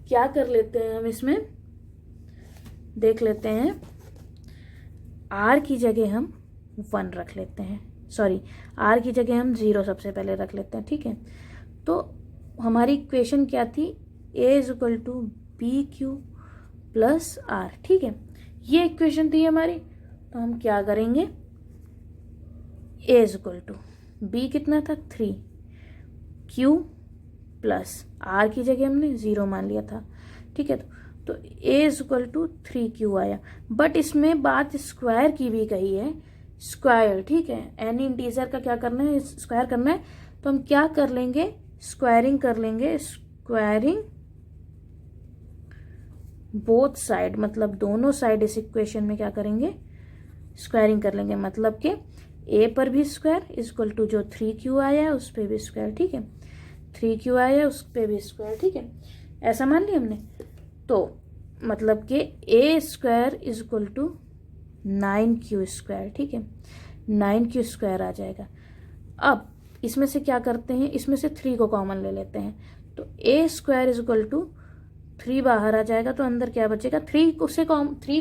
क्या कर लेते हैं हम इसमें, देख लेते हैं, r की जगह हम 1 रख लेते हैं, सॉरी r की जगह हम 0 सबसे पहले रख लेते हैं, ठीक है। तो हमारी इक्वेशन क्या थी, a is equal to B Q plus R, ठीक है, ये इक्वेशन थी हमारी। तो हम क्या करेंगे, a is equal to B कितना था 3, q प्लस r की जगह हमने 0 मान लिया था, ठीक है। तो a is equal to 3q आया, बट इसमें बात स्क्वायर की भी कही है, स्क्वायर, ठीक है, एनी इंटीजर का क्या करना है, स्क्वायर करना है। तो हम क्या कर लेंगे, स्क्वायरिंग कर लेंगे, स्क्वायरिंग बोथ साइड, मतलब दोनों साइड इस इक्वेशन में क्या करेंगे, स्क्वायरिंग कर लेंगे, मतलब कि a पर भी स्क्वायर इज इक्वल टू जो 3q आया है उस पर भी स्क्वायर, ठीक है, 3q आया है उस पर भी स्क्वायर, ठीक है, ऐसा मान लिया हमने। तो मतलब कि a square is equal to 9q square, ठीक है, 9q स्क्वायर आ जाएगा। अब इसमें से क्या करते हैं, इसमें से 3 को कॉमन ले लेते हैं, तो a square is equal to 3 बाहर आ जाएगा, तो अंदर क्या बचेगा, 3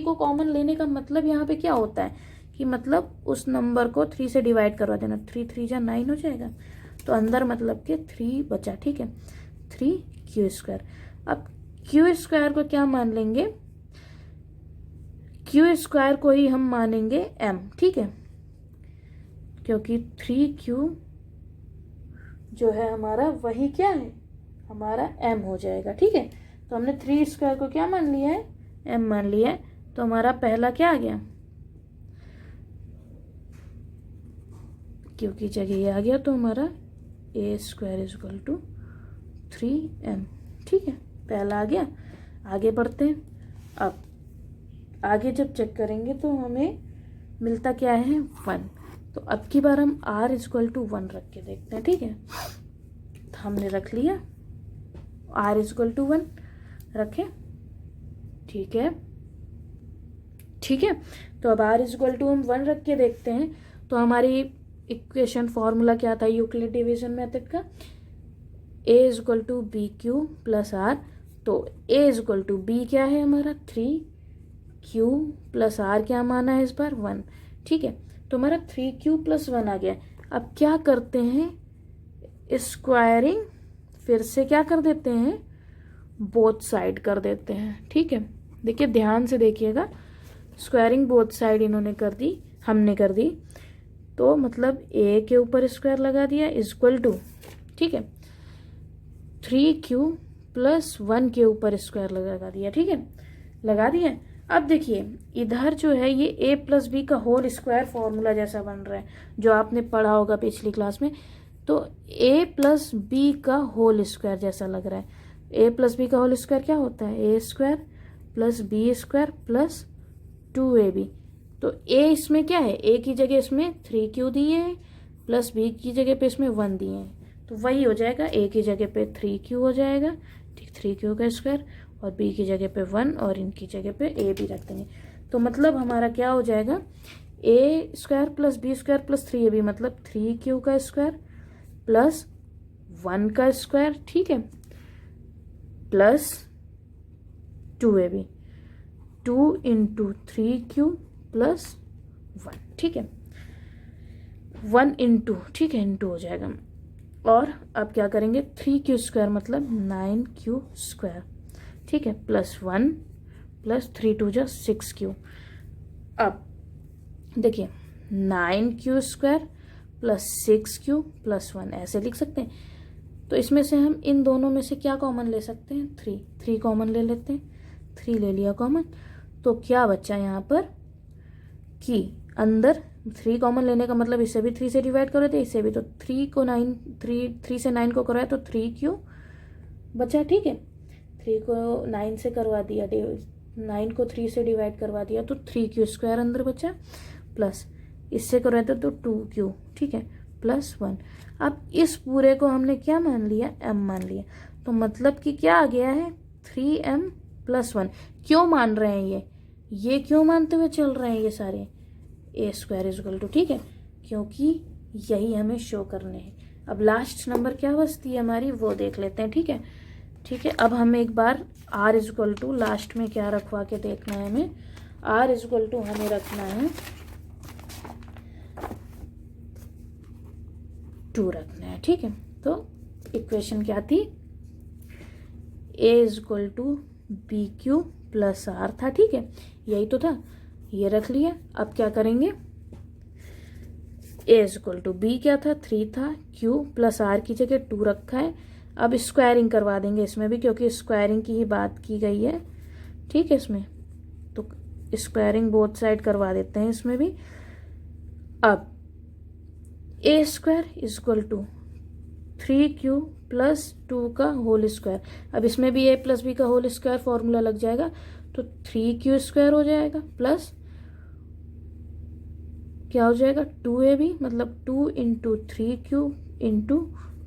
को कॉमन लेने का मतलब यहाँ पे क्या होता है कि मतलब उस नंबर को 3 से डिवाइड करवा देना, 3 3 जा 9 हो जाएगा, तो अंदर मतलब कि 3 बचा, ठीक है, 3q स्क्वायर। अब q स्क्वायर को क्या मान लेंगे, q स्क्वायर को ही हम मानेंगे m, ठीक है, क्योंकि 3q जो है हमारा वही क्या है, हमारा m हो जाएगा, ठीक है। तो हमने 3 स्क्वायर को क्या मान लिया है, m मान लिया है, तो हमारा पहला क्या आ गया, q की जगह ये आ गया, तो हमारा a square is equal to 3m, ठीक है, पहला आ गया। आगे बढ़ते हैं, अब आगे जब चेक करेंगे तो हमें मिलता क्या है, 1। तो अब की बार हम r इज इक्वल टू 1 रख के देखते हैं, ठीक है। तो हमने रख लिया r इज इक्वल टू 1 रखे, ठीक है, ठीक है। तो अब r इज इक्वल टू हम 1 रख के देखते हैं, तो हमारी इक्वेशन फॉर्मूला क्या था यूक्लिड डिवीजन मेथड का, a is equal to B Q plus R. तो a is equal to B क्या है हमारा 3q प्लस आर क्या माना है इस बार 1, ठीक है। तो हमारा 3q प्लस 1 आ गया। अब क्या करते हैं, स्क्वायरिंग फिर से क्या कर देते हैं, बोथ साइड कर देते हैं, ठीक है। देखिए ध्यान से देखिएगा, स्क्वायरिंग बोथ साइड इन्होंने कर दी, हमने कर दी, तो मतलब ए के ऊपर स्क्वायर लगा दिया इज इक्वल टू, ठीक है, 3q प्लस 1 के ऊपर स्क्वायर लगा दिया, ठीक है, लगा दिया। अब देखिए इधर जो है ये a प्लस बी का होल स्क्वायर फॉर्मूला जैसा बन रहा है, जो आपने पढ़ा होगा पिछली क्लास में, तो a प्लस बी का होल स्क्वायर जैसा लग रहा है। a प्लस बी का होल स्क्वायर क्या होता है, a square plus B square plus 2ab। तो a इसमें क्या है, a की जगह इसमें 3q दिए हैं, प्लस b की जगह पे इसमें 1 दिए हैं, तो वही हो जाएगा, a की जगह पे 3q हो जाएगा, ठीक, 3q का स्क्वायर, और b की जगह पे 1, और इनकी जगह पे a भी रख देंगे। तो मतलब हमारा क्या हो जाएगा, a square plus B square plus 3ab, मतलब 3q का स्क्वायर प्लस 1 का स्क्वायर, ठीक है, plus 2ab, 2 into 3q plus 1, ठीक है, 1 इंटू, ठीक है, इंटू हो जाएगा। और अब क्या करेंगे, 3q स्क्वायर मतलब 9q स्क्वायर, ठीक है, प्लस 1 प्लस 3 2 जा 6q। अब देखिए 9q square plus 6q plus 1 ऐसे लिख सकते हैं। तो इसमें से हम इन दोनों में से क्या कॉमन ले सकते हैं, 3 कॉमन ले लेते हैं, 3 ले लिया कॉमन, तो क्या बचा यहाँ पर कि अंदर 3 कॉमन लेने का मतलब इसे भी 3 से डिवाइड कर देते, इसे भी, तो 3 से 9 को कराया तो 3q बचा, ठीक है, 3 को 9 से करवा दिया, 9 को 3 से डिवाइड करवा दिया, तो 3q स्क्वायर अंदर बचा, प्लस इससे कराया तो 2q, ठीक है, प्लस 1। अब इस पूरे को हमने क्या मान लिया, m मान लिया, तो मतलब कि क्या आ गया है, 3m प्लस 1। क्यों मान रहे हैं ये क्यों मानते हुए चल रहे हैं ये सारे, ए स्क्वायर इज इक्वल टू, ठीक है, क्योंकि यही हमें शो करने हैं। अब लास्ट नंबर क्या बचती है हमारी, वो देख लेते हैं, ठीक है, ठीक है। अब हमें एक बार r is equal to last में क्या रखवा के देखना है, हमें r इज इक्वल टू हमें रखना है 2 रखना है, ठीक है। तो इक्वेशन क्या थी, a is equal to B Q plus R था, ठीक है, यही तो था, ये रख लिया। अब क्या करेंगे, a is equal to B क्या था, 3 था, q प्लस आर की जगह 2 रखा है। अब स्क्वायरिंग करवा देंगे इसमें भी, क्योंकि स्क्वायरिंग की ही बात की गई है, ठीक है, इसमें तो स्क्वायरिंग बोथ साइड करवा देते हैं इसमें भी। अब a square is equal to 3q plus 2 का होल स्क्वायर, अब इसमें भी a प्लस बी का होल स्क्वायर फॉर्मूला लग जाएगा, तो 3q स्क्वायर हो जाएगा, प्लस क्या हो जाएगा 2ab, मतलब 2 इंटू 3q इंटू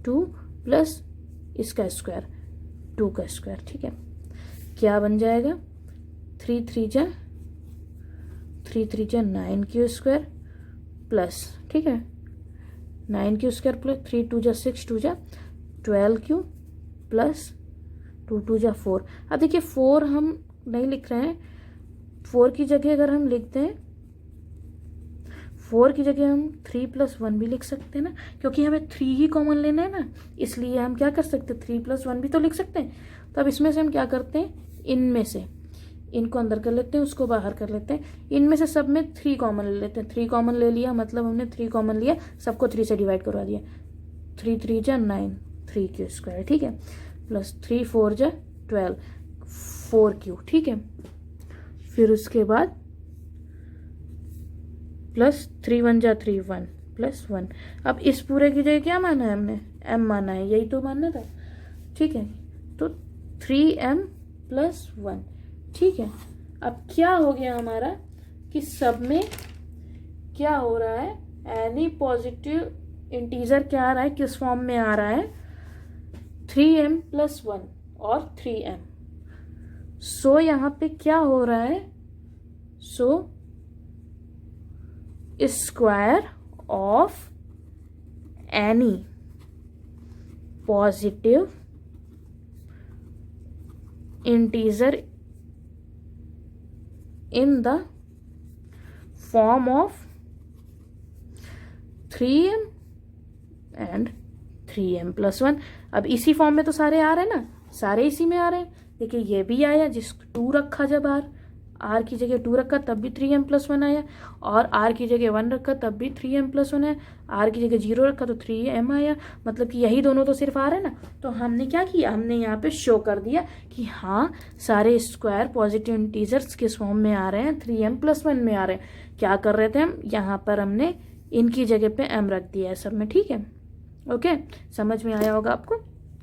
2 प्लस इसका स्क्वायर 2 का स्क्वायर, ठीक है, क्या बन जाएगा 3 3 जा 9q स्क्वायर प्लस, ठीक है, 9q स्क्वायर प्लस 3 2 जा 6 2 जा 12q प्लस 2 2 जा 4। अब देखिए 4 हम नहीं लिख रहे हैं, 4 की जगह अगर हम लिखते हैं, 4 की जगह हम 3 प्लस 1 भी लिख सकते हैं ना, क्योंकि हमें 3 ही कॉमन लेना है ना, इसलिए हम क्या कर सकते हैं, 3 प्लस 1 भी तो लिख सकते हैं। तो अब इसमें से हम क्या करते हैं, इनमें से इनको अंदर कर लेते हैं, उसको बाहर कर लेते हैं, इनमें से सब में 3 कॉमन ले लेते हैं। 3 कॉमन ले लिया मतलब हमने 3 कॉमन लिया, सबको 3 से डिवाइड करवा दिया, 3 3 जा 9 3q स्क्वायर, ठीक है, प्लस 3 4 जा 12 4q, ठीक है, फिर उसके बाद प्लस 3 1 जा 3 1 प्लस 1। अब इस पूरे की जगह क्या माना है हमने, m माना है, यही तो मानना था, ठीक है, तो 3m प्लस 1, ठीक है। अब क्या हो गया हमारा कि सब में क्या हो रहा है, एनी पॉजिटिव इंटीजर क्या आ रहा है, किस फॉर्म में आ रहा है, 3m प्लस 1 और 3m। सो यहाँ पे क्या हो रहा है, so square of any positive integer in the form of 3m and 3m plus 1। अब इसी फॉर्म में तो सारे आ रहे हैं ना, सारे इसी में आ रहे हैं। देखिए ये भी आया, जिस 2 रखा जब बाहर आर की जगह 2 रखा तब भी 3m+1 आया, और आर की जगह 1 रखा तब भी 3m+1 आया, आर की जगह 0 रखा तो 3m आया। मतलब कि यही दोनों तो सिर्फ आर है ना। तो हमने क्या किया, हमने यहाँ पे शो कर दिया कि हाँ सारे स्क्वायर पॉजिटिव इंटीजर्स किस फॉर्म में आ रहे हैं, 3m+1 में आ रहे हैं। क्या कर रहे थे हम, यहाँ पर हमने इनकी जगह पे m रख दिया है सब में, ठीक है। ओके, समझ में आया होगा आपको।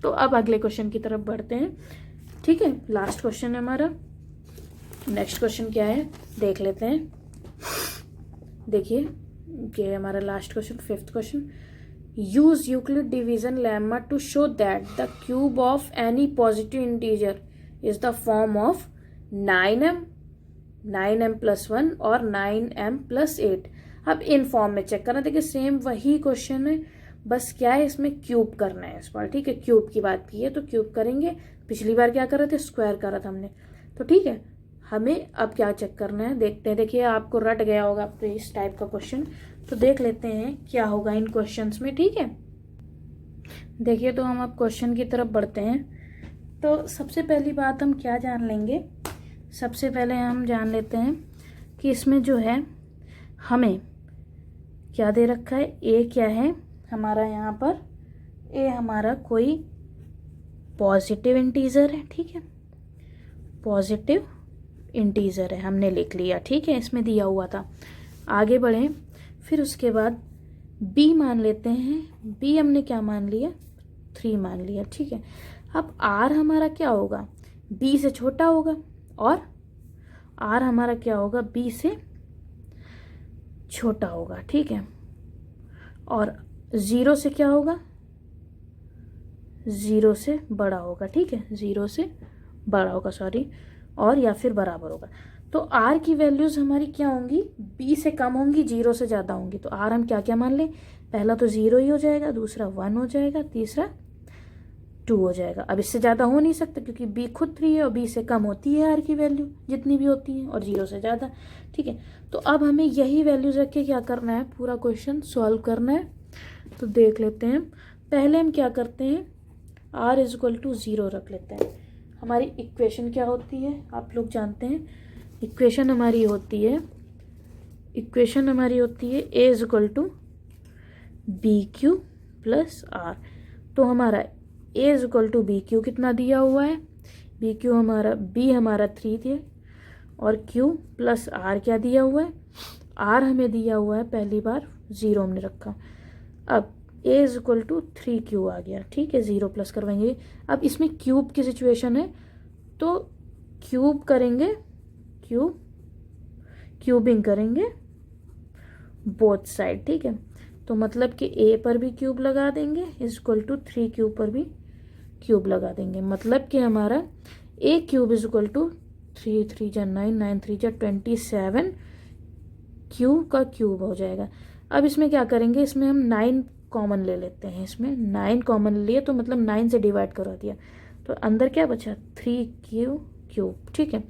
तो अब अगले क्वेश्चन की तरफ बढ़ते हैं, ठीक है। लास्ट क्वेश्चन है हमारा। नेक्स्ट क्वेश्चन क्या है देख लेते हैं। देखिए ये हमारा last question, 5th question. Use Euclid division lemma to show that the cube of any positive integer is the form of 9m, 9m+1 और 9m+8। अब इन फॉर्म में चेक करना। देखिए सेम वही क्वेश्चन है, बस क्या है इसमें क्यूब करना है इस बार, ठीक है। क्यूब की बात की है तो क्यूब करेंगे। पिछली बार क्या कर रहे थे, स्क्वायर करा था हमने, तो ठीक है। हमें अब क्या चेक करना है, देखते हैं। देखिए आपको रट गया होगा आपको इस टाइप का क्वेश्चन, तो देख लेते हैं क्या होगा इन क्वेश्चंस में, ठीक है। देखिए तो हम अब क्वेश्चन की तरफ बढ़ते हैं। तो सबसे पहली बात हम क्या जान लेंगे, सबसे पहले हम जान लेते हैं कि इसमें जो है हमें क्या दे रखा है। ए क्या है हमारा, यहाँ पर ए हमारा कोई पॉजिटिव इंटीजर है, ठीक है। पॉजिटिव इंटीजर है, हमने लिख लिया, ठीक है, इसमें दिया हुआ था। आगे बढ़ें, फिर उसके बाद बी मान लेते हैं। बी हमने क्या मान लिया, 3 मान लिया, ठीक है। अब आर हमारा क्या होगा, बी से छोटा होगा, और आर हमारा क्या होगा, बी से छोटा होगा, ठीक है। और 0 से क्या होगा, 0 से बड़ा होगा, ठीक है। 0 से बड़ा होगा, सॉरी, और या फिर बराबर होगा। तो आर की वैल्यूज हमारी क्या होंगी, बी से कम होंगी, 0 से ज़्यादा होंगी। तो आर हम क्या क्या मान लें, पहला तो 0 ही हो जाएगा, दूसरा 1 हो जाएगा, तीसरा 2 हो जाएगा। अब इससे ज़्यादा हो नहीं सकता क्योंकि बी खुद 3 है और बी से कम होती है आर की वैल्यू जितनी भी होती है, और 0 से ज़्यादा, ठीक है। तो अब हमें यही वैल्यूज रख के क्या करना है, पूरा क्वेश्चन सॉल्व करना है। तो देख लेते हैं। पहले हम क्या करते हैं, r = 0 रख लेते हैं। हमारी इक्वेशन क्या होती है आप लोग जानते हैं, इक्वेशन हमारी होती है a = BQ + R। तो हमारा a = BQ कितना दिया हुआ है, BQ हमारा b हमारा 3 थे, और Q + R क्या दिया हुआ है, R हमें दिया हुआ है पहली बार 0 हमने रखा। अब a = 3Q आ गया, ठीक है, 0 प्लस करवाएंगे। अब इसमें क्यूब की सिचुएशन है तो क्यूब करेंगे, क्यूबिंग करेंगे बोथ साइड, ठीक है। तो मतलब कि a पर भी क्यूब लगा देंगे = 3Q पर भी क्यूब लगा देंगे। मतलब कि हमारा a³ = 3 3 जा 9, 9 3 जा 27 Q का क्यूब हो जाएगा। अब इसमें क्या करेंगे, इसमें हम 9 कॉमन ले लेते हैं। इसमें 9 कॉमन लिए तो मतलब 9 से डिवाइड करवा दिया, तो अंदर क्या बचा, 3Q क्यूब, ठीक है।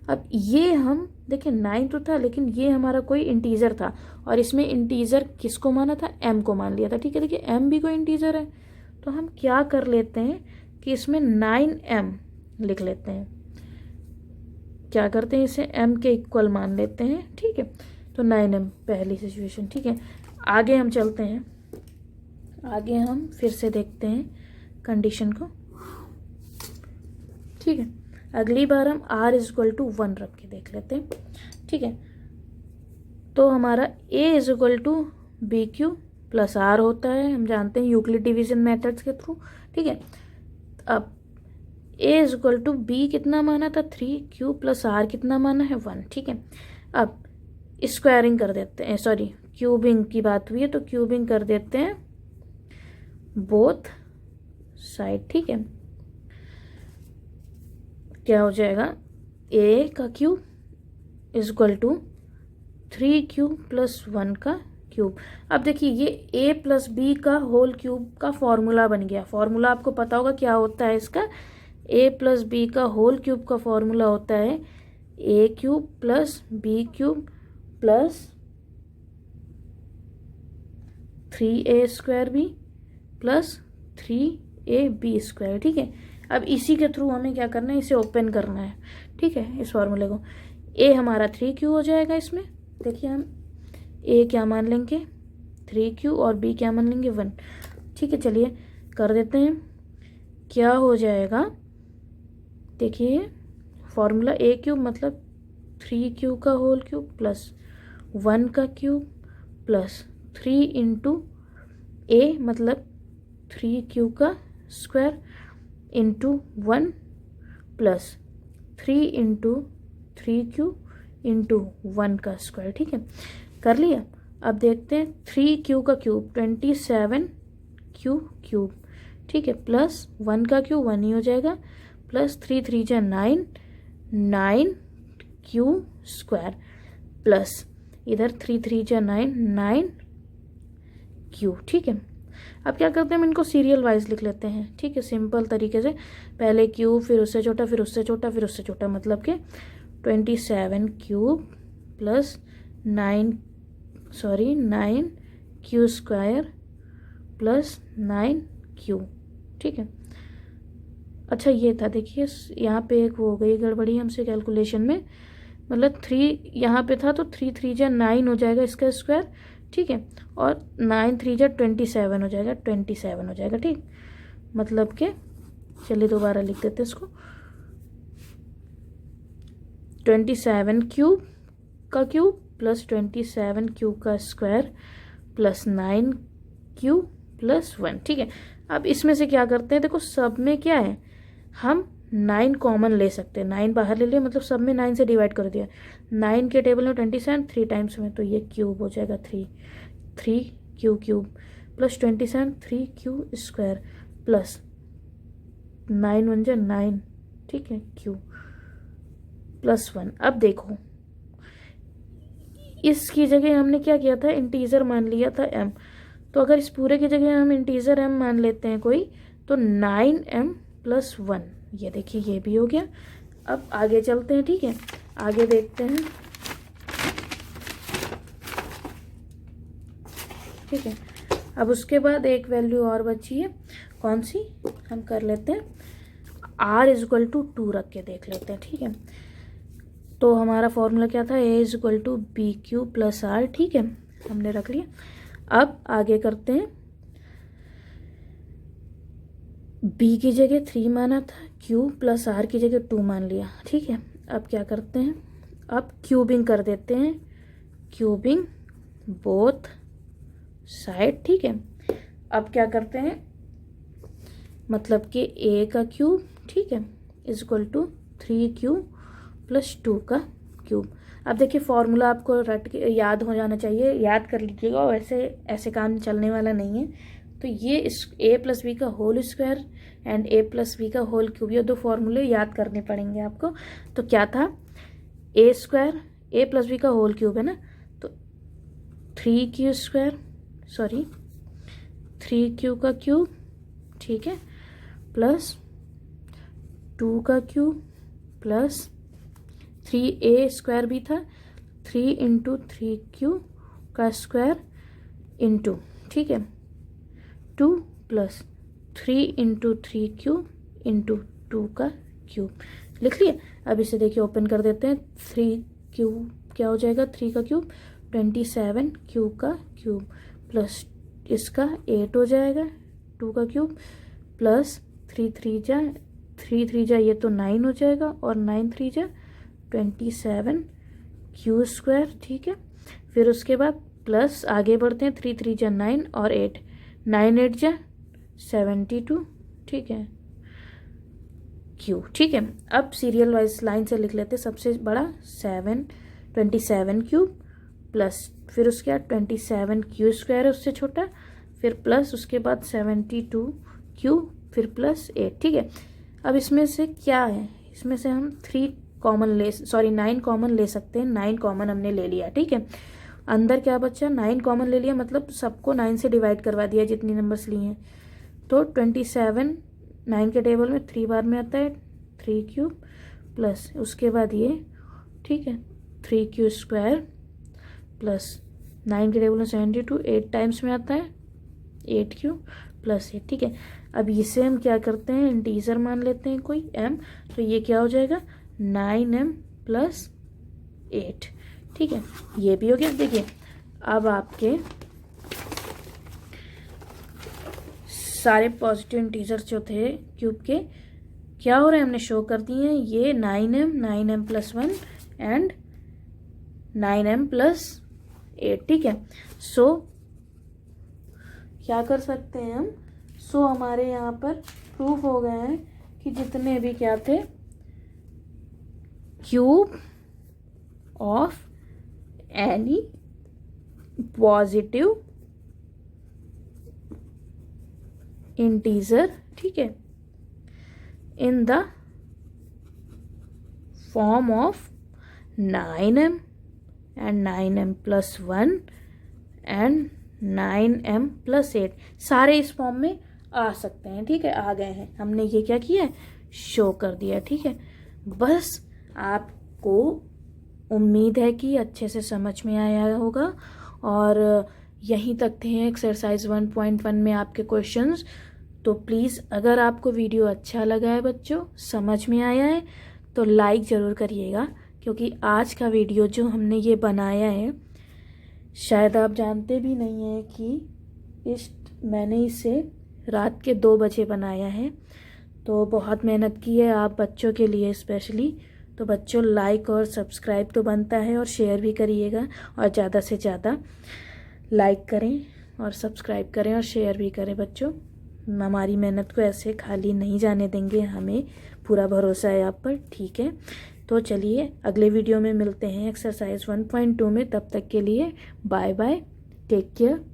अब ये हम देखिए 9 तो था लेकिन ये हमारा कोई इंटीजर था, और इसमें इंटीजर किसको माना था, m को मान लिया था, ठीक है। देखिए m भी कोई इंटीजर है, तो हम क्या कर लेते हैं कि इसमें 9m लिख लेते हैं। क्या करते हैं, इसे m के इक्वल मान लेते हैं, ठीक है। तो 9m पहली सिचुएशन, ठीक है। आगे हम चलते हैं, आगे हम फिर से देखते हैं कंडीशन को, ठीक है। अगली बार हम r = 1 रख के देख लेते हैं, ठीक है। तो हमारा a = BQ + R होता है, हम जानते हैं यूक्लिड डिवीजन मेथड्स के थ्रू, ठीक है। अब a = B कितना माना था, 3Q + R कितना माना है, 1, ठीक है। अब स्क्वायरिंग कर देते हैं, सॉरी क्यूबिंग की बात हुई है तो क्यूबिंग कर देते हैं बोथ साइड, ठीक है। क्या हो जाएगा, a का क्यूब = 3Q + 1 का क्यूब। अब देखिए ये a + B का होल क्यूब का फॉर्मूला बन गया। फॉर्मूला आपको पता होगा क्या होता है इसका, a + B का होल क्यूब का फॉर्मूला होता है a³ + B³ + 3a² + 3ab², ठीक है। अब इसी के थ्रू हमें क्या करना है, इसे ओपन करना है, ठीक है, इस फॉर्मूले को। ए हमारा 3q हो जाएगा। इसमें देखिए हम ए क्या मान लेंगे 3q और बी क्या मान लेंगे 1। ठीक है, चलिए कर देते हैं। क्या हो जाएगा, देखिए फॉर्मूला ए क्यूब मतलब 3q का होल क्यूब प्लस 1 का क्यूब प्लस 3 इंटू ए मतलब 3q का square into 1 plus 3 into 3q into 1 का स्क्वायर। ठीक है, कर लिया। अब देखते हैं 3q का क्यूब 27q क्यूब। ठीक है, प्लस 1 का क्यूब 1 ही हो जाएगा, प्लस 3 3 जा 9 9q स्क्वायर प्लस इधर 3 3 जा 9 9q। ठीक है, अब क्या करते हैं, हम इनको सीरियल वाइज लिख लेते हैं। ठीक है, सिंपल तरीके से, पहले क्यूब फिर उससे छोटा फिर उससे छोटा फिर उससे छोटा, मतलब कि 27 cube plus 9q square plus 9q। ठीक है, अच्छा ये था, देखिए यहाँ पे एक वो हो गई गड़बड़ी हमसे कैलकुलेशन में, मतलब 3 यहाँ पे था तो 3 3 जा 9 हो जाएगा इसका स्क्वायर। ठीक है, और 9 3 जा 27 हो जाएगा, 27 हो जाएगा। ठीक, मतलब कि चलिए दोबारा लिख देते हैं इसको, 27 क्यूब का क्यूब प्लस 27 क्यूब का स्क्वायर प्लस 9q प्लस 1। ठीक है, अब इसमें से क्या करते हैं, देखो सब में क्या है, हम 9 कॉमन ले सकते हैं। 9 बाहर ले लिया मतलब सब में 9 से डिवाइड कर दिया। 9 के टेबल में 27 3 टाइम्स में, तो ये क्यूब हो जाएगा 3q cube plus 27 3q square plus 9 1 जा 9। ठीक है, q प्लस 1। अब देखो इसकी जगह हमने क्या किया था, इंटीजर मान लिया था m, तो अगर इस पूरे की जगह हम इंटीजर m मान लेते हैं कोई, तो 9m प्लस 1, ये देखिए ये भी हो गया। अब आगे चलते हैं। ठीक है, आगे देखते हैं। ठीक है, अब उसके बाद एक वैल्यू और बची है, कौन सी, हम कर लेते हैं r इक्वल टू 2 रख के देख लेते हैं। ठीक है, तो हमारा फॉर्मूला क्या था, a equal to B Q plus R. ठीक है, हमने रख लिया। अब आगे करते हैं, b की जगह 3 माना था, q प्लस r की जगह 2 मान लिया। ठीक है, अब क्या करते हैं, अब क्यूबिंग कर देते हैं, क्यूबिंग बोथ साइड। ठीक है, अब क्या करते हैं, मतलब कि a का क्यूब, ठीक है, इक्वल टू 3q प्लस 2 का क्यूब। अब देखिए फॉर्मूला आपको रट के याद हो जाना चाहिए, याद कर लीजिएगा, और ऐसे काम चलने वाला नहीं है। तो ये इस a प्लस बी का whole square and a plus B का होल क्यूब, ये 2 फॉर्मूले याद करने पड़ेंगे आपको। तो क्या था, a square a plus B का होल क्यूब है ना, तो 3q स्क्वायर 3q का क्यूब। ठीक है, प्लस 2 का क्यूब प्लस 3a स्क्वायर भी था, 3 इंटू 3q का स्क्वायर इंटू, ठीक है, 2 प्लस 3 इंटू 3q इंटू 2 का क्यूब। लिख लिया। अब इसे देखिए ओपन कर देते हैं, 3q क्या हो जाएगा, 3 का क्यूब 27q का क्यूब प्लस इसका 8 हो जाएगा 2 का क्यूब प्लस 3 3 जा ये तो 9 हो जाएगा और 9 3 जा 27q स्क्वायर। ठीक है, फिर उसके बाद प्लस आगे बढ़ते हैं, 3 3 जा 9 और 8, 9 8 जा 72। ठीक है, q। ठीक है, अब सीरियल वाइज लाइन से लिख लेते हैं, सबसे बड़ा 27q प्लस फिर उसके बाद 27q स्क्वायर है उससे छोटा, फिर प्लस उसके बाद 72q फिर प्लस 8। ठीक है, अब इसमें से क्या है, इसमें से हम 9 कॉमन ले सकते हैं, 9 कॉमन हमने ले लिया। ठीक है, अंदर क्या बचा, 9 कॉमन ले लिया, मतलब सबको 9 से डिवाइड करवा दिया जितनी नंबर्स लिए हैं। तो 27 9 के टेबल में 3 बार में आता है 3q प्लस उसके बाद ये, ठीक है, 3q स्क्वायर प्लस 9 के टेबल में 72 8 टाइम्स में आता है 8q प्लस 8। ठीक है, अब इसे हम क्या करते हैं, इंटीजर मान लेते हैं कोई m, तो ये क्या हो जाएगा 9m प्लस 8। ठीक है, ये भी हो गया। देखिए अब आपके सारे पॉजिटिव इंटीजर्स जो थे क्यूब के क्या हो रहे हैं, हमने शो कर दिए हैं। ये 9m plus 1 and 9m plus 8। ठीक है, सो क्या कर सकते हैं हम, सो हमारे यहाँ पर प्रूफ हो गए हैं कि जितने भी क्या थे cube of any positive integer, ठीक है, in the form of 9m and 9m plus 1 and 9m plus 8 सारे इस फॉर्म में आ सकते हैं। ठीक है, आ गए हैं, हमने ये क्या किया है, शो कर दिया। ठीक है, बस आपको उम्मीद है कि अच्छे से समझ में आया होगा। और यहीं तक थे एक्सरसाइज 1.1 में आपके क्वेश्चंस। तो प्लीज़ अगर आपको वीडियो अच्छा लगा है बच्चों, समझ में आया है, तो लाइक ज़रूर करिएगा, क्योंकि आज का वीडियो जो हमने ये बनाया है शायद आप जानते भी नहीं हैं कि मैंने इसे रात के 2 बजे बनाया है। तो बहुत मेहनत की है आप बच्चों के लिए स्पेशली। तो बच्चों लाइक और सब्सक्राइब तो बनता है, और शेयर भी करिएगा, और ज़्यादा से ज़्यादा लाइक करें और सब्सक्राइब करें और शेयर भी करें। बच्चों हमारी मेहनत को ऐसे खाली नहीं जाने देंगे, हमें पूरा भरोसा है आप पर। ठीक है, तो चलिए अगले वीडियो में मिलते हैं एक्सरसाइज 1.2 में। तब तक के लिए बाय बाय, टेक केयर।